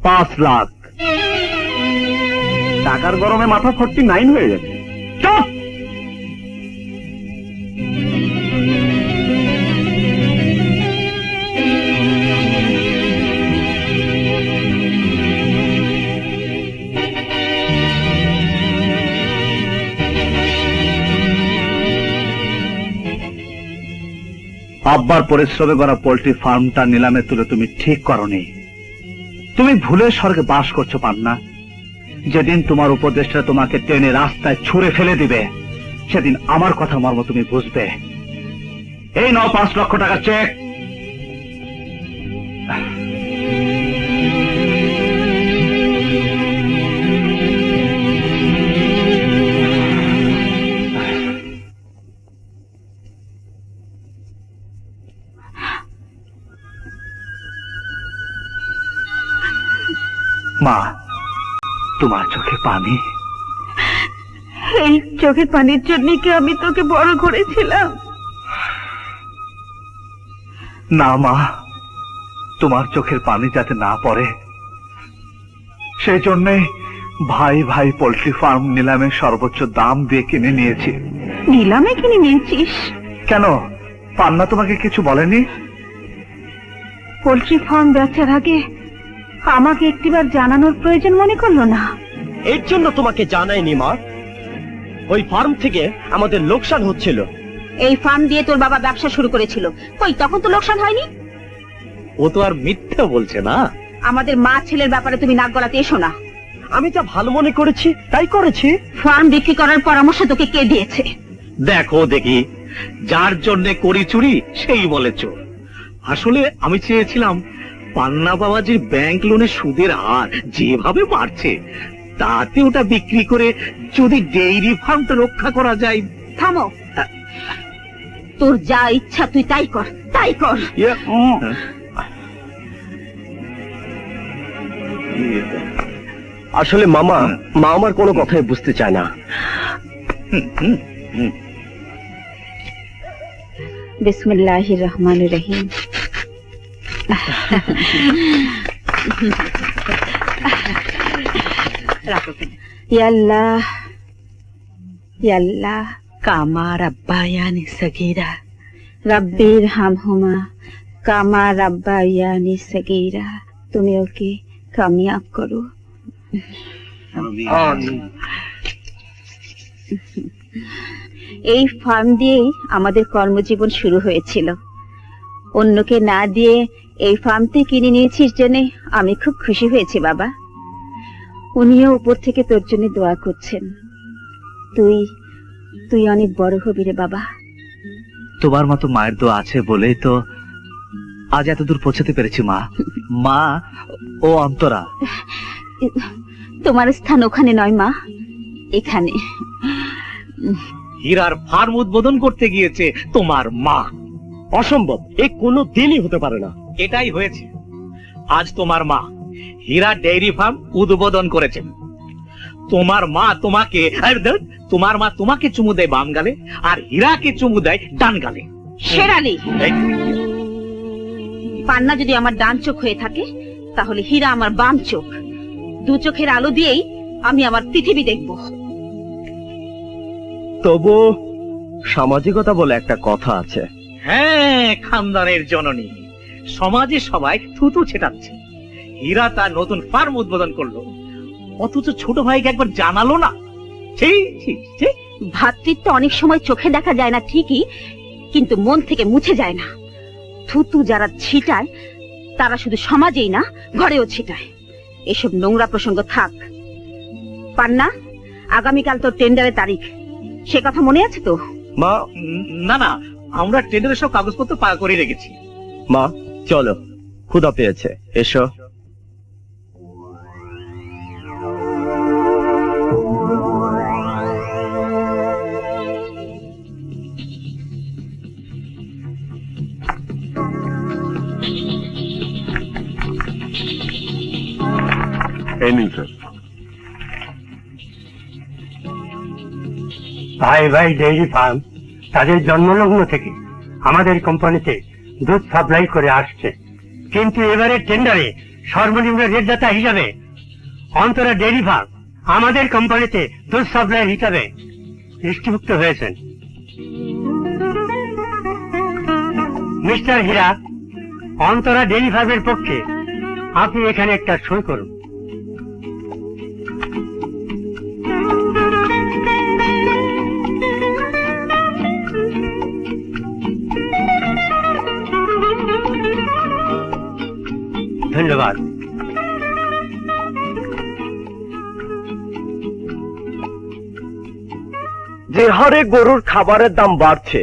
5 লাখ টাকার গরমে মাথা 49 হয়ে যাবে। চুপ! আব্বার পরিশ্রমে গড়া পোল্ট্রি ফার্মটা নিলামে তুলে তুমি ঠিক করনি। তুমি ভুলে স্বর্গে বাস করছো পান্না। যেদিন তোমার উপদেষ্টা তোমাকে টেনে রাস্তায় ছুঁড়ে ফেলে দিবে, সেদিন আমার কথা মর্ম তুমি বুঝবে। এই নাও 5 লক্ষ টাকা চেক। মা, তোমার চোখে পানি? এই চোখের পানির জন্য কি আমি তোকে বড় করেছিলাম? না মা, তোমার চোখের পানি যাতে না পড়ে সেই জন্যে ভাই ভাই পোল্ট্রি ফার্ম নিলামে সর্বোচ্চ দাম দিয়ে কিনে নিয়েছি। নিলামে কিনে নিয়েছিস? কেন, পান্না তোমাকে কিছু বলেনি? পোল্ট্রি ফার্ম বেচার আগে আমাকে একটিবার জানানোর প্রয়োজন মনে করলো না? এর জন্য তোমাকে জানাইনি মা। ওই ফার্ম থেকে আমাদের লোকসান হচ্ছিল। এই ফার্ম দিয়ে তোর বাবা ব্যবসা শুরু করেছিল, কই তখন তো লোকসান হয়নি? ও তো আর মিথ্যা বলছে না। আমাদের মা ছেলের ব্যাপারে তুমি নাক গলাতে এসো না। আমি যা ভালো মনে করেছি তাই করেছি। ফার্ম বিক্রি করার পরামর্শ তোকে কে দিয়েছে? দেখো দেখি, যার জন্য করি চুরি সেই বলে চোর। আসলে আমি চেয়েছিলাম পান্না বাবাজির ব্যাংক লোনের সুদের হার যেভাবে বাড়ছে, তাতে ওটা বিক্রি করে যদি ডেইরি ফার্মটা রক্ষা করা যায়। থামো, তোর যা ইচ্ছা তুই তাই কর, তাই কর। আসলে মামা, মা আমার কোনো কথাই বুঝতে চায় না। বিসমিল্লাহির রহমানির রহিম। ইয়াল্লাহ ইয়াল্লাহ কামা রাব্বায়ানি সগীরা। রাব্বির হামহুমা কামা রাব্বায়ানি সগীরা। তুমি ওকে কামিয়াব করো। এই ফার্ম দিয়েই আমাদের কর্মজীবন শুরু হয়েছিল। অন্যকে না দিয়ে এই ফার্মটি কিনে নিয়েছিস জেনে আমি খুব খুশি হয়েছি বাবা। উনিও উপর থেকে তোর জন্য দোয়া করছেন। তুই তুই অনেক বড় হবি রে বাবা। তোমার মতো মায়ের দোয়া আছে বলেই তো আজ এত দূর পৌঁছাতে পেরেছি মা। মা ও অন্তরা, তোমার স্থান ওখানে নয় মা, এখানে। হীরার ফার্ম উদ্বোধন করতে গিয়েছে তোমার মা। অসম্ভব, এ কোনো দিনই হতে পারে না। এটাই হয়েছে। আজ তোমার মা হীরা ডেইরি ফার্ম উদ্বোধন করেছেন। তোমার মা তোমাকে চুমু দেয় বাম গালে, আর হীরাকে চুমু দেয় ডান গালে। শেরালি, পান্না যদি আমার ডান চোখ হয়ে থাকে তাহলে হীরা আমার বাম চোখ। দু চোখের আলো দিয়েই আমি আমার পৃথিবী দেখব। তবু সামাজিকতা বলে একটা কথা আছে। হ্যাঁ, খানদানের জননী। সমাজে সবাই থুতু ছেটাচ্ছে। হীরা তার নতুন ফার্ম উদ্বোধন করলো, অথচ ছোট ভাইকে একবার জানালো না। ভ্রাতৃত্ব অনেক সময় চোখে দেখা যায় না ঠিকই, কিন্তু মন থেকে মুছে যায় না। থুতু যারা ছিটায় তারা শুধু সমাজেই না, ঘরেও ছিটায়। এসব নোংরা প্রসঙ্গ থাক। পান্না, আগামীকাল তোর টেন্ডারের তারিখ, সে কথা মনে আছে তো? মা, না, আমরা টেন্ডারের সব কাগজপত্র পাকা করে রেখেছি। মা চলো, ক্ষুধা পেয়েছে, এসো। এই নিন স্যার। ভাই ভাই ডেইরি ফার্ম তাদের জন্মলগ্ন থেকে আমাদের কোম্পানিতে দুধ সাপ্লাই করে আসছে, কিন্তু এবারে টেন্ডারে সর্বনিম্ন রেটদাতা হিসাবে অন্তরা ডেইরি ফার্ম আমাদের কোম্পানিতে দুধ সাপ্লাই হিসাবে দৃষ্টিভুক্ত হয়েছেন। মিস্টার হীরা, অন্তরা ডেইরি ফার্মের পক্ষে আপনি এখানে একটা সই করুন। ধন্যবাদ। যে হারে গরুর খাবারের দাম বাড়ছে,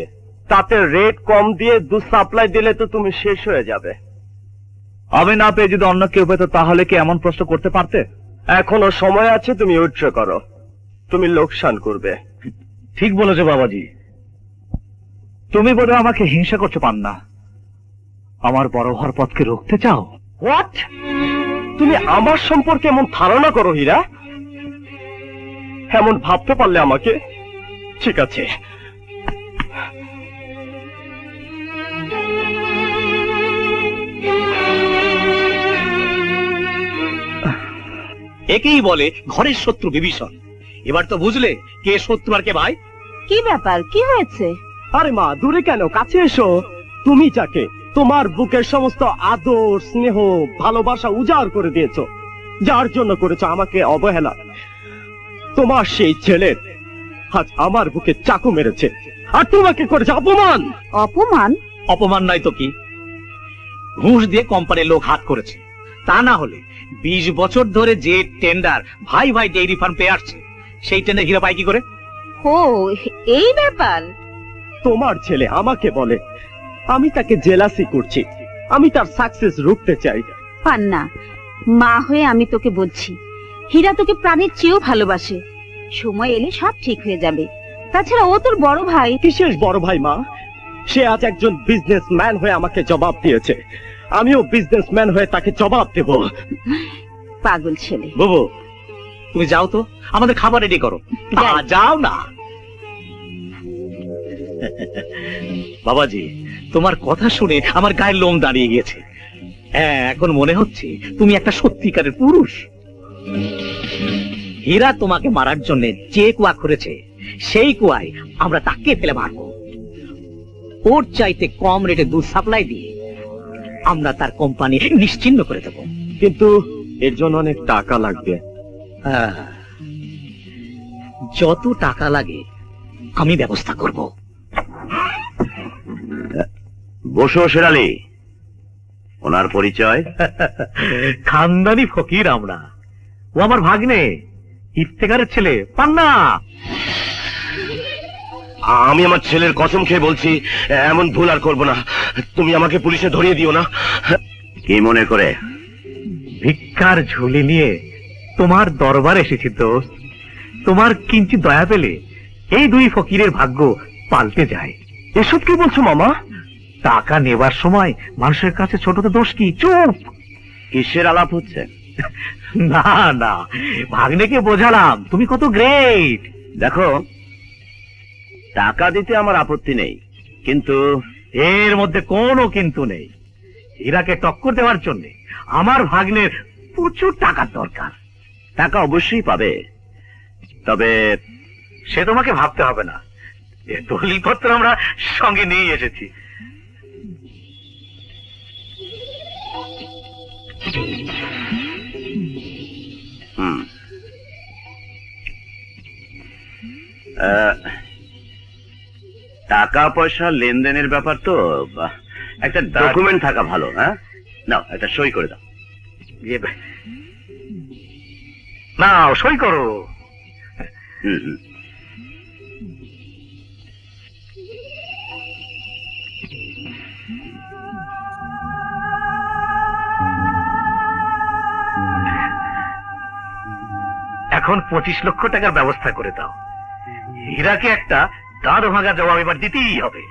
তাতে রেট কম দিয়ে দুধ সাপ্লাই দিলে তো তুমি শেষ হয়ে যাবে। আমি না পেয়ে যদি অন্য কেউ পেত তাহলে কি এমন প্রশ্ন করতে পারতে? এখনো সময় আছে, তুমি উইথড্র করো। তুমি লোকসান করবে। ঠিক বলেছো বাবাজি। তুমি বোধহয় আমাকে হিংসা করতে পার না, আমার বড় হওয়ার পথকে রুখতে চাও। হোয়াট? তুমি আমার সম্পর্কে এমন ধারণা করো হীরা? এমন ভাবতে পারলে আমাকে? ঠিক আছে, একেই বলে ঘরের শত্রু বিভীষণ। এবার তো বুঝলে কে শত্রু আর কে ভাই। কি ব্যাপার, কি হয়েছে? আরে মা, দূরে কেন, কাছে এসো। তুমি যাকে তোমার বুকের সমস্ত আদর, স্নেহ, ভালোবাসা উজাড় করে দিয়েছো, যার জন্য করেছো আমাকে অবহেলা, তোমার সেই ছেলের আজ আমার বুকে চাকু মেরেছে, আর তোমাকে করেছে অপমান। অপমান? অপমান নয় তো কি, ঘুষ দিয়ে কোম্পানির লোক হাত করেছে। তা না হলে 20 বছর ধরে যে টেন্ডার ভাই ভাই ডেইরি ফার্ম পেয়ে আসছে, সেই টেন্ডার হীরা পায় কি করে? ও, এই ব্যাপার। তোমার ছেলে আমাকে বলে আমি তাকে জেলাসি করছি, আমি তার সাকসেস রুখতে চাই। পান্না, মা হয়ে আমি তোকে বলছি, হীরা তোকে প্রাণের চেয়েও ভালোবাসে। সময় এলে সব ঠিক হয়ে যাবে। তাছাড়া ও তোর বড় ভাই। কিসের বড় ভাই মা? সে আজ একজন বিজনেসম্যান হয়ে আমাকে জবাব দিয়েছে, আমিও বিজনেসম্যান হয়ে তাকে জবাব দেব। পাগল ছেলে। বাবু, তুমি যাও তো, আমাদের খাবার রেডি করো। যাও না বাবাজি, তোমার কথা শুনে আমার গায়ের লোম দাঁড়িয়ে গেছে। হ্যাঁ, এখন মনে হচ্ছে তুমি একটা সত্যিকারের পুরুষ। হীরা তোমাকে মারার জন্য যে কুয়া করেছে, সেই কুয়ায় আমরা তাকে ফেলে মারবো। ওর চাইতে কম রেটে দুধ সাপ্লাই দিয়ে আমরা তার কোম্পানি নিশ্চিহ্ন করে দেব। কিন্তু এর জন্য অনেক টাকা লাগবে। যত টাকা লাগে আমি ব্যবস্থা করব। বসো শেরালি, ওনার পরিচয়? খানদানি ফকির আমরা। ও আমার ভাগ্নে, ইফতেখারের ছেলে পান্না। আমি আমার ছেলের কসম খেয়ে বলছি, এমন ভুল আর করবো না। তুমি আমাকে পুলিশে ধরিয়ে দিও না। কি মনে করে? ভিক্ষার ঝুলি নিয়ে তোমার দরবার এসেছি দোস্ত। তোমার কিঞ্চিত দয়া পেলে এই দুই ফকিরের ভাগ্য পাল্টে যায়। এসব কি বলছো মামা? টাকা নেবার সময় মানুষের কাছে ছোট তো দোষ কি? চুপ। কিসের আলাপ হচ্ছে? না না, ভাগ্নেকে বোঝালাম তুমি কত গ্রেট। দেখো, টাকা দিতে আমার আপত্তি নেই, কিন্তু এর মধ্যে কোনো কিন্তু নেই। হীরাকে টক্কর দেওয়ার জন্য আমার ভাগ্নের প্রচুর টাকার দরকার। টাকা অবশ্যই পাবে, তবে সে তোমাকে ভাবতে হবে না। এ দলিলপত্র আমরা সঙ্গে নিয়ে এসেছি। হুম, টাকা পয়সা লেনদেনের ব্যাপার তো, একটা ডকুমেন্ট থাকা ভালো। হ্যাঁ, নাও একটা সই করে দাও। না, সই করো। হুম হুম। এখন 25 লক্ষ টাকার ব্যবস্থা করে দাও। হীরাকে একটা দাঁড় ভাঙা জবাব এবার দিতেই হবে।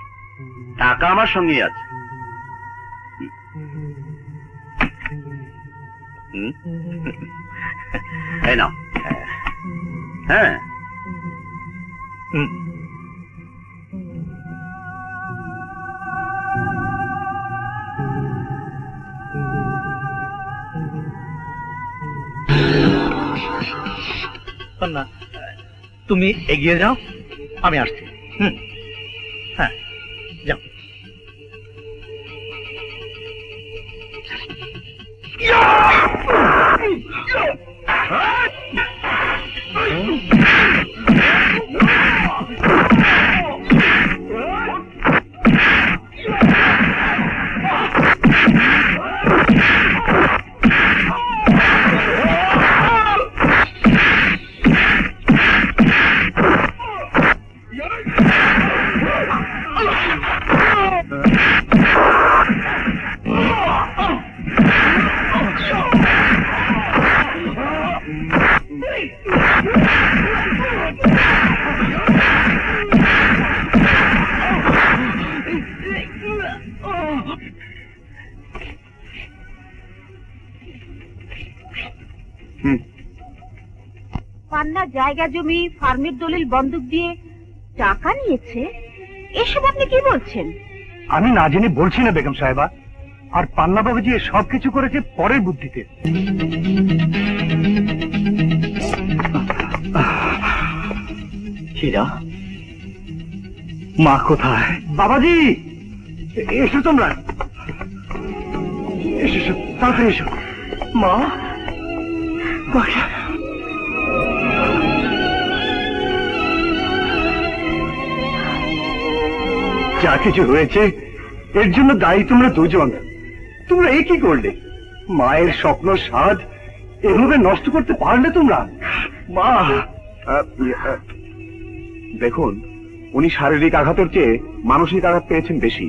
টাকা আমার সঙ্গেই আছে। হুম, এই নাও। হ্যাঁ, হুম। না, তুমি এগিয়ে যাও, আমি আসছি। হুম, হ্যাঁ, যাও। পান্না জায়গা জমি ফার্মের দলিল বন্ধক দিয়ে টাকা নিয়েছে, এসব আপনি কি বলছেন? আমি না জেনে বলছি না বেগম সাহেবা। আর পান্না বাবুজি সবকিছু করেছে পরের বুদ্ধিতে। হীরা, মা কোথায়? বাবাজি, এসো তোমরা, এসো এসো, তাড়াতাড়ি এসো। মা, যা কিছু হয়েছে এর জন্য দায়ী তোমরা দুজন। তোমরা এ কি করলে? মায়ের স্বপ্ন স্বাদ এভাবে নষ্ট করতে পারলে তোমরা? মা, দেখুন, উনি শারীরিক আঘাতের চেয়ে মানসিক আঘাত পেয়েছেন বেশি।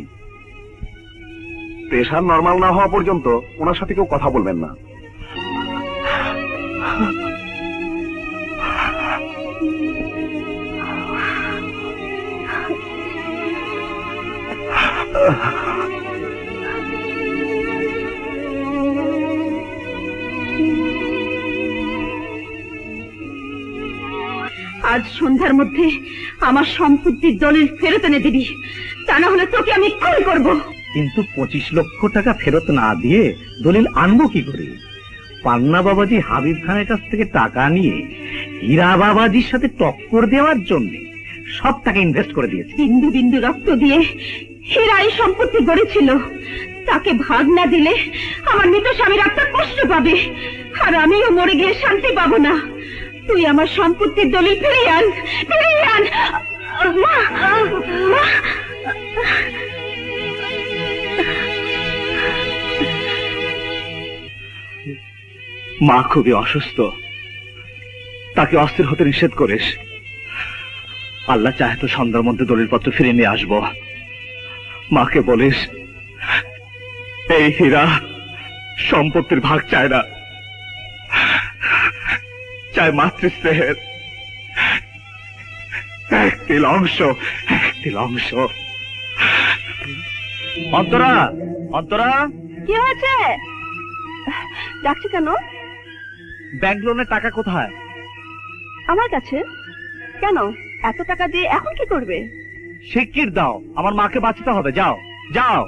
প্রেশার নরমাল না হওয়া পর্যন্ত ওনার সাথে কেউ কথা বলবেন না। আজ সন্ধ্যার মধ্যে আমার সম্পত্তির দলিল ফেরত এনে দিবি, তা না হলে তোকে আমি খুন করব। কিন্তু 25 লক্ষ টাকা ফেরত না দিয়ে দলিল আনবো কি করে? পান্না বাবাজি হাবিব খানের কাছ থেকে টাকা নিয়ে হীরা বাবাজির সাথে টক্কর দেওয়ার জন্য সব টাকা ইনভেস্ট করে দিয়েছে। বিন্দু বিন্দু রক্ত দিয়ে হীরা এই সম্পত্তি গড়েছিল। তাকে ভাগ না দিলে আমার মৃত স্বামীর আত্মা কষ্ট পাবে, আর আমিও মরে গিয়ে শান্তি পাবো না। তুই আমার সম্পত্তির দলিল ফিরিয়ে আন, ফিরিয়ে আন। মা খুবই অসুস্থ, তাকে অস্থির হতে নিষেধ করিস। আল্লাহ চাহে তো সন্ধ্যার মধ্যে দলিলপত্র ফিরে নিয়ে আসবো। মাকে বলিস এই হীরা সম্পত্তির ভাগ চায় না, চায় মাতৃস্নেহের একটি অংশ, একটি অংশ। অন্তরা, অন্তরা, কি হয়েছে? ডাকছি কেন? ব্যাংক লোনের টাকা কোথায়? আমার কাছে। কেন? এত টাকা দিয়ে এখন কি করবে? শিগগির দাও, আমার মাকে বাঁচাতে হবে। যাও যাও।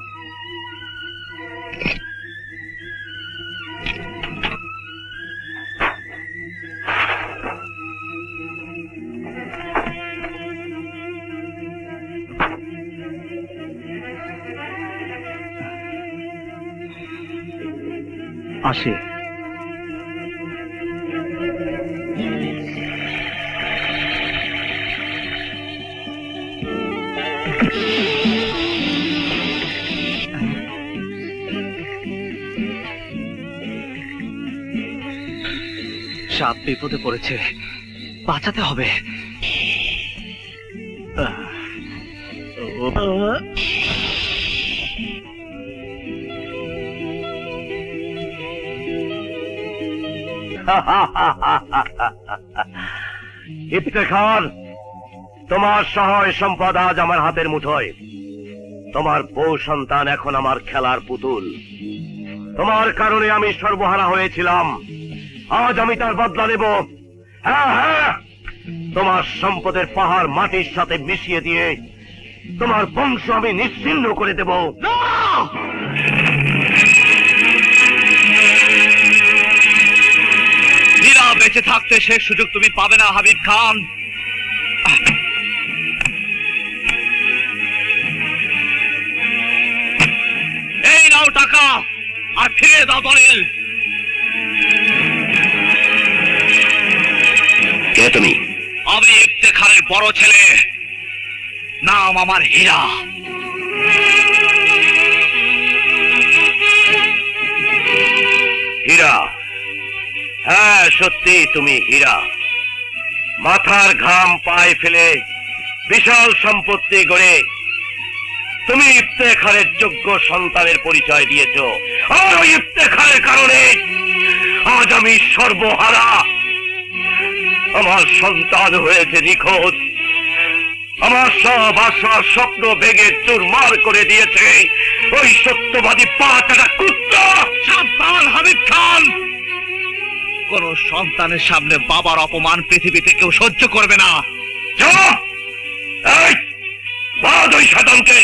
আসে। সাপ বিপদে পড়েছে, বাঁচাতে হবে। ইফতেখার, তোমার সহায় সম্পদ আজ আমার হাতের মুঠোয়। তোমার বউ সন্তান এখন আমার খেলার পুতুল। তোমার কারণে আমি সর্বহারা হয়েছিলাম, আজ আমি তার বদলা নেব। হ্যাঁ হ্যাঁ, তোমার সম্পদের পাহাড় মাটির সাথে মিশিয়ে দিয়ে তোমার বংশ আমি নিশ্চিহ্ন করে দেব। হীরা বেঁচে থাকতে সে সুযোগ তুমি পাবে না হাবিব খান। এই নাও টাকা, আর ফিরে দাও দলিল। কে তুমি? আমি ইফতেখারের বড় ছেলে, নাম আমার হীরা। হীরা? হ্যাঁ, সত্যি তুমি হীরা। মাথার ঘাম পায়ে ফেলে বিশাল সম্পত্তি গড়ে তুমি ইফতেখারের যোগ্য সন্তানের পরিচয় দিয়েছ, আর ওই ইফতেখারের কারণে আজ আমি সর্বহারা। আমার সন্তান হয়েছে নিখোঁজ, আমার সব আশার স্বপ্ন ভেঙে চুরমার করে দিয়েছে ওই সত্যবাদী পাঁচটা কুত্তা। সাবধান হাবিব খান, কোন সন্তানের সামনে বাবার অপমান পৃথিবীতে কেউ সহ্য করবে না। যাও, এই বাদ ওই শয়তানকে।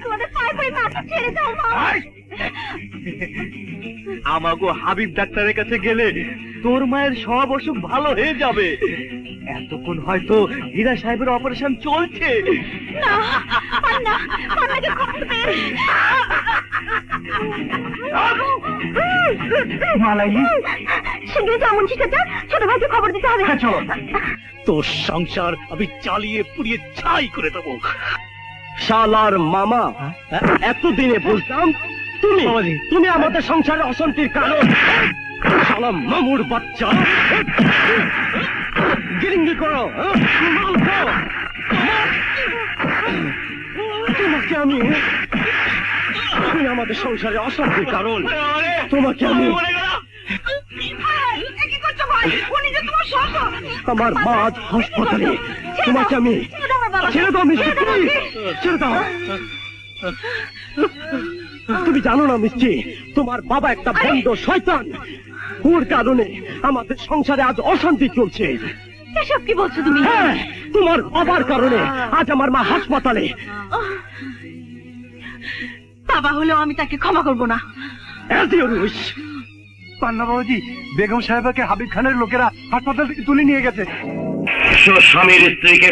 তোমাদের পায়ে পড়ে মাথা ছেড়ে দাও মা। আমাগো হাবিব ডাক্তারের কাছে গেলে তোর মায়ের সব অসুখ ভালো হয়ে যাবে। এতক্ষণ হয়তো হীরা সাহেবের অপারেশন চলছে। না, আর না, আমাকে খবর দে। মালাইলি, শিগগিরই যাও মুন্সি চাচা, ছোট ভাইকে খবর দিতে হবে। চলো। তোর সংসার আমি চালিয়ে পুড়িয়ে ছাই করে দেবো। শালার মামা, এতদিনে বুঝলাম তুমি আমাদের সংসারে অশান্তির কারণ। শালা মামুর বাচ্চা, গিরিঙ্গি করো। তোমাকে আমি, তুমি আমাদের সংসারে অশান্তির কারণ। তোমাকে আমি, আমার মা আজ হাসপাতালে, তোমাকে আমি ছেড়ে দাও মিষ্টি, ছেড়ে দাও। তুমি জানো না মিষ্টি, তোমার বাবা একটা বন্ধ শয়তান, ওর কারণে আমাদের সংসারে আজ অশান্তি চলছে। এসব কি বলছো তুমি? হ্যাঁ, তোমার বাবার কারণে আজ আমার মা হাসপাতালে। বাবা হলেও আমি তাকে ক্ষমা করব না। As you wish. পান্না বাবাজি, বেগম সাহেবাকে হাবিব খানের লোকেরা হাসপাতাল থেকে তুলে নিয়ে গেছে। স্বামীর স্ত্রীকে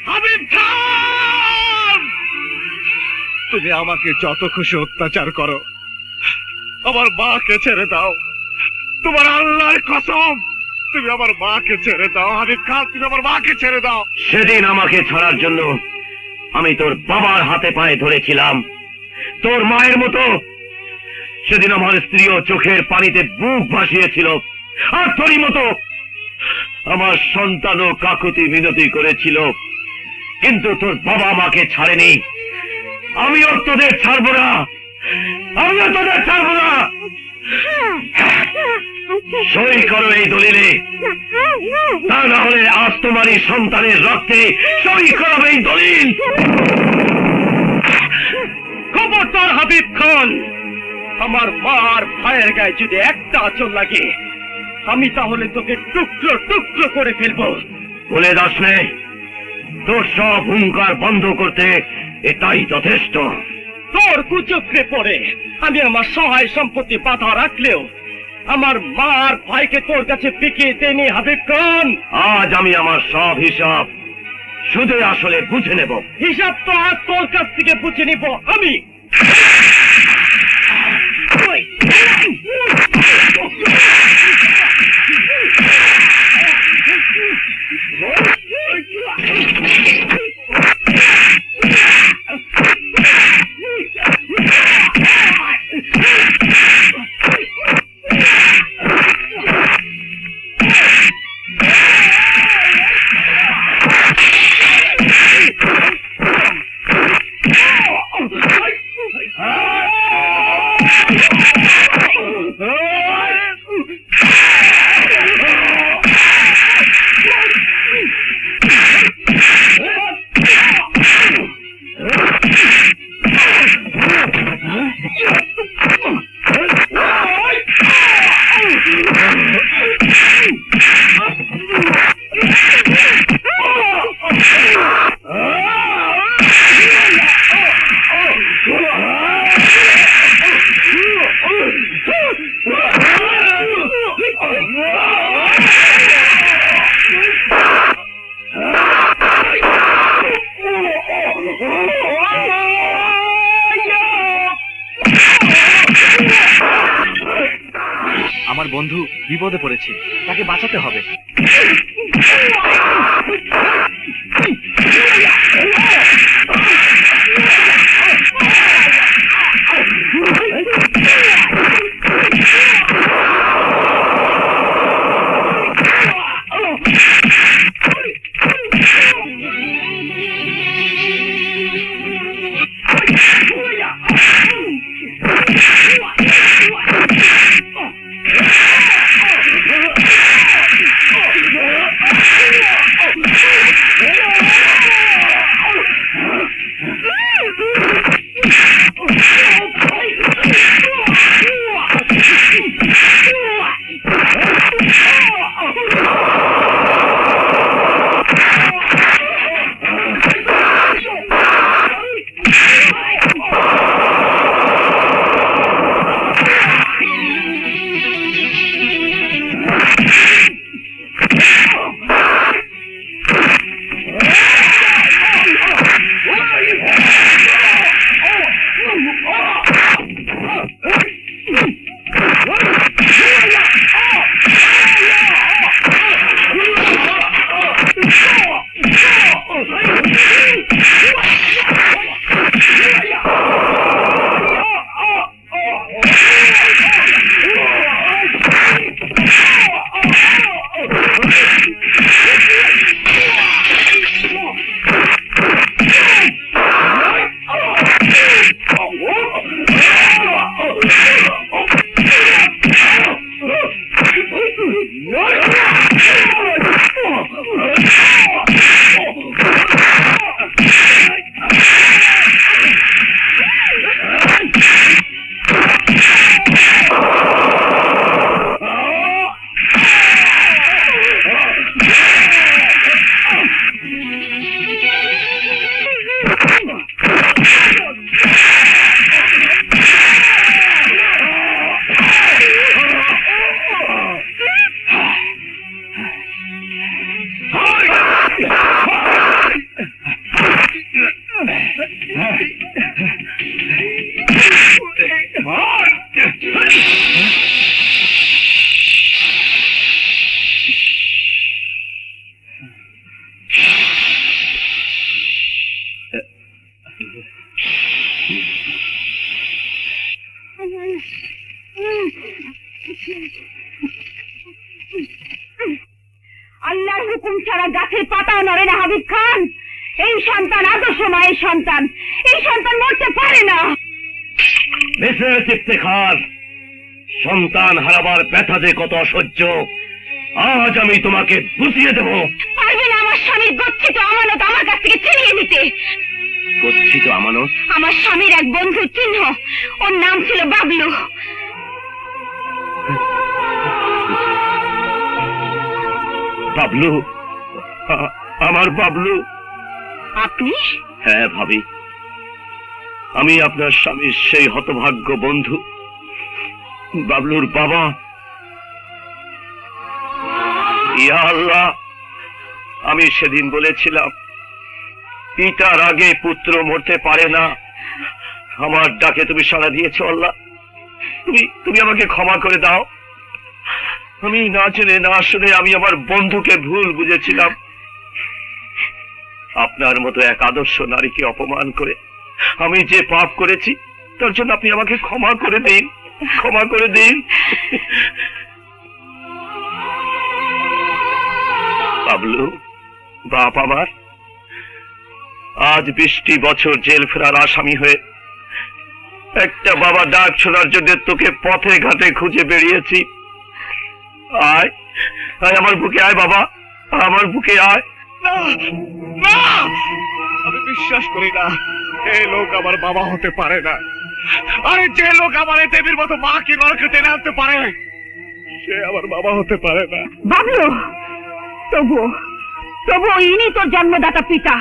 হাবিব খান, তুমি আমাকে যত খুশি অত্যাচার করো, আমার মাকে ছেড়ে দাও। তোমার আল্লাহর কসম, তুমি আমার মাকে ছেড়ে দাও। হাবিব খান, তুমি আমার মাকে ছেড়ে দাও। সেদিন আমাকে ছাড়ার জন্য আমি তোর বাবার হাতে পায়ে ধরেছিলাম, তোর মায়ের মতো। সেদিন আমার স্ত্রীও চোখের পানিতে বুক ভাসিয়েছিল, আর তোরই মতো আমার সন্তানও কাকুতি মিনতি করেছিল। কিন্তু তোর বাবা আমাকে ছাড়েনি, আমিও তোদের ছাড়বো না, আমিও তোদের ছাড়বো না। সই করো এই দলিলে, তা না হলে আজ তোমারই সন্তানের রক্তে সই করবে এই দলিল। খবরদার হাবিব খান, আমার মার ভাইয়ের গায়ে যদি একটা আঁচল লাগে, আমি তাহলে তোকে টুকরো টুকরো করে ফেলবো। বলে দাস নে, তোর সব হুঙ্কার বন্ধ করতে এটাই যথেষ্ট। তোর কুচক্রে পড়ে আমি আমার সহায় সম্পত্তি বাধা রাখলেও আমার মার ভাইকে তোর কাছে বিকিয়ে দেনি হাবিব খান। আজ আমি আমার সব হিসাব শুধু আসলে বুঝে নেব। হিসাব তো আজ তোর কাছ থেকে বুঝে নিব আমি। আমার বন্ধু বিপদে পড়েছে, তাকে বাঁচাতে হবে। আল্লাহর হুকুম ছাড়া গাছের পাতাও নড়ে না হাবিব খান। এই সন্তান আদর্শ মায়ের সন্তান, এই সন্তান মরতে পারে না। মিসেস ইফতেখার, সন্তান হারাবার ব্যথা যে কত অসহ্য আজ আমি তোমাকে বুঝিয়ে দেব। পারবে না আমার স্বামীর গচ্ছিত আমানত আমার কাছ থেকে ছিনিয়ে নিতে। গচ্ছিত আমানত? আমার স্বামীর এক বন্ধুর চিহ্ন, ওর নাম ছিল বাবলু। বাবলু? আমার বাবলু? আপনি? হ্যাঁ ভাবি, আমি আপনার স্বামীর সেই হতভাগ্য বন্ধু বাবলুর বাবা। ইয়া আল্লাহ, আমি সেদিন বলেছিলাম পিতার আগে পুত্র মরতে পারে না। আমার ডাকে তুমি সাড়া দিয়েছো আল্লাহ, তুমি আমাকে ক্ষমা করে দাও। আমি না জেনে না শুনে আমি আমার বন্ধুকে ভুল বুঝেছিলাম। আপনার মতো এক আদর্শ নারীকে অপমান করে আমি যে পাপ করেছি তার জন্য আপনি আমাকে ক্ষমা করে দিন, ক্ষমা করে দিন। বাবলু, বাপ আমার, আজ 20টি বছর জেল ফেরার আসামি হয়ে একটা বাবা ডাক শোনার জন্য তোকে পথে ঘাটে খুঁজে বেরিয়েছি। আয় আয় আমার বুকে আয় বাবা, আমার বুকে আয়। আমি বিশ্বাস করি না এই লোক আমার বাবা হতে পারে না। আরে যে লোক আমার এই দেবীর মতো মাকে নরকে টেনে আনতে পারে সে আমার বাবা হতে পারে না। বাবলু, তবু ইনি তোর জন্মদাতা পিতা।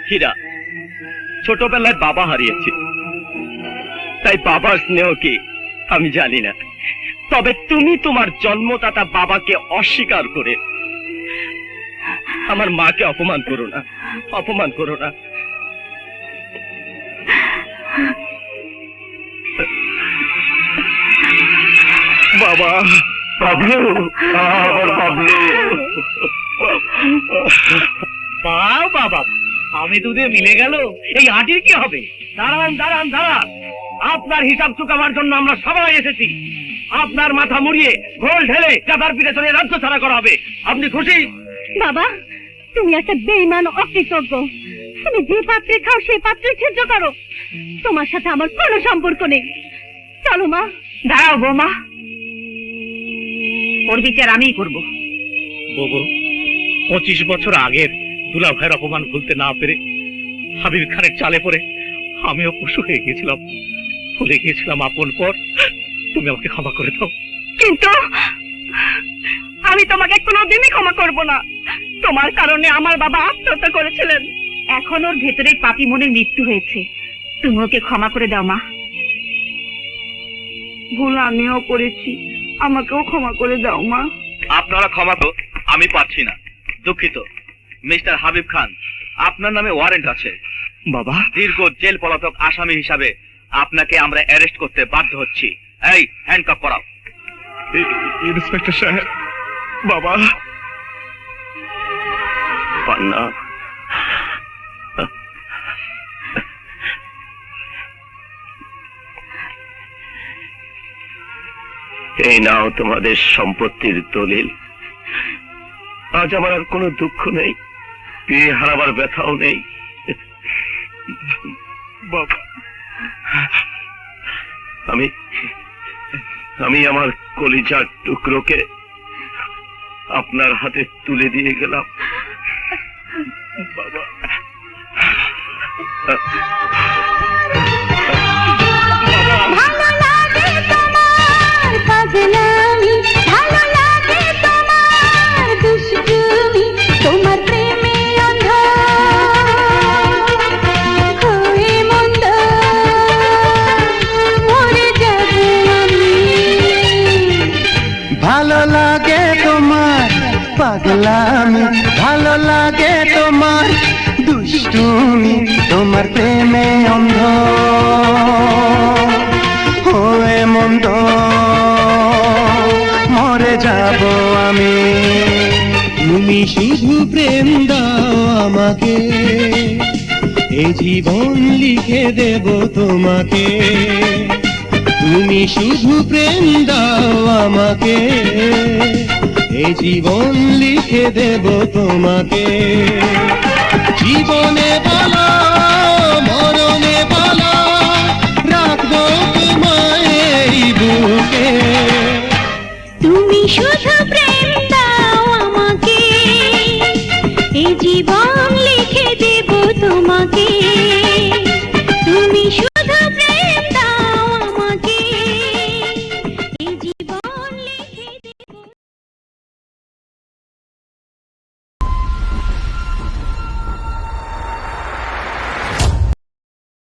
হীরা, ছোটবেলায় বাবা হারিয়েছি, তাই বাবার স্নেহ কি আমি জানি না। তবে তুমি তোমার জন্মদাতা বাবাকে অস্বীকার করে আমার মাকে অপমান করো না, অপমান করো না। বাবা, বাবলু, আমার বাবলু। বাবা, আমি দুধে মিলে গেল, এই আটির কি হবে? দাঁড়ান দাঁড়ান দাঁড়ান, আপনার হিসাব চুকাবার জন্য আমরা সবাই এসেছি। আপনার মাথা মুড়িয়ে ঘোল ঢেলে চাঁদার পিঠে চলে রাজ্য ছাড়া করা হবে। আপনি খুশি? বাবা, তুমি একটা বেঈমান, অকৃতজ্ঞ। তুমি যে পাত্রে খাও সেই পাত্রে ছিদ্র করো। তোমার সাথে আমার কোনো সম্পর্ক নেই। চলো মা। দাঁড়াও বৌমা, ওর বিচার আমিই করব। বাবু, 25 বছর আগের দুলা ভাইয়ের অপমান ভুলতে না পেরে হাবিব খানের চালে পড়ে আমিও পশু হয়ে গিয়েছিলাম, ভুলে গিয়েছিলাম আপন পর। তুমি আমাকে ক্ষমা করে দাও। কিন্তু আমি তোমাকে কোনোদিনই ক্ষমা করব না। তোমার কারণে আমার বাবা আত্মহত্যা করেছিলেন। এখন ওর ভেতরে পাপী মনের মৃত্যু হয়েছে। তুমি ওকে ক্ষমা করে দাও মা। ভুল আমিও করেছি, আমাকেও ক্ষমা করে দাও মা। আপনারা ক্ষমা তো আমি পাচ্ছি না, দুঃখিত। মিস্টার হাবিব খান, আপনার নামে ওয়ারেন্ট আছে। বাবা, দীর্ঘ জেল পলাতক আসামি হিসাবে আপনাকে আমরা অ্যারেস্ট করতে বাধ্য হচ্ছি। এই হ্যান্ডকাপ করাও। ইন্সপেক্টর সাহেব, বাবা। পান্না, এই নাও তোমাদের সম্পত্তির দলিল। আজ আমার আর কোনো দুঃখ নেই, বিয়ে হারাবার ব্যথাও নেই। বাবা, আমি আমার কলিজার টুকরোকে আপনার হাতে তুলে দিয়ে গেলাম। বাবা, ভালো লাগে তোমার পাগলামি, ভালো লাগে তোমার দুষ্টুমি, তোমার প্রেমে অন্ধ হয়ে মন্দ মরে যাব আমি। ভালো লাগে তোমার পাগলামি, ভালো লাগে তোমার দুষ্টুমি, তোমার প্রেমে অন্ধ শুধু প্রেম দাও আমাকে, এ জীবন লিখে দেব তোমাকে। তুমি শুধু প্রেম দাও আমাকে, এ জীবন লিখে দেব তোমাকে। জীবনে বলো, মরণে বলো,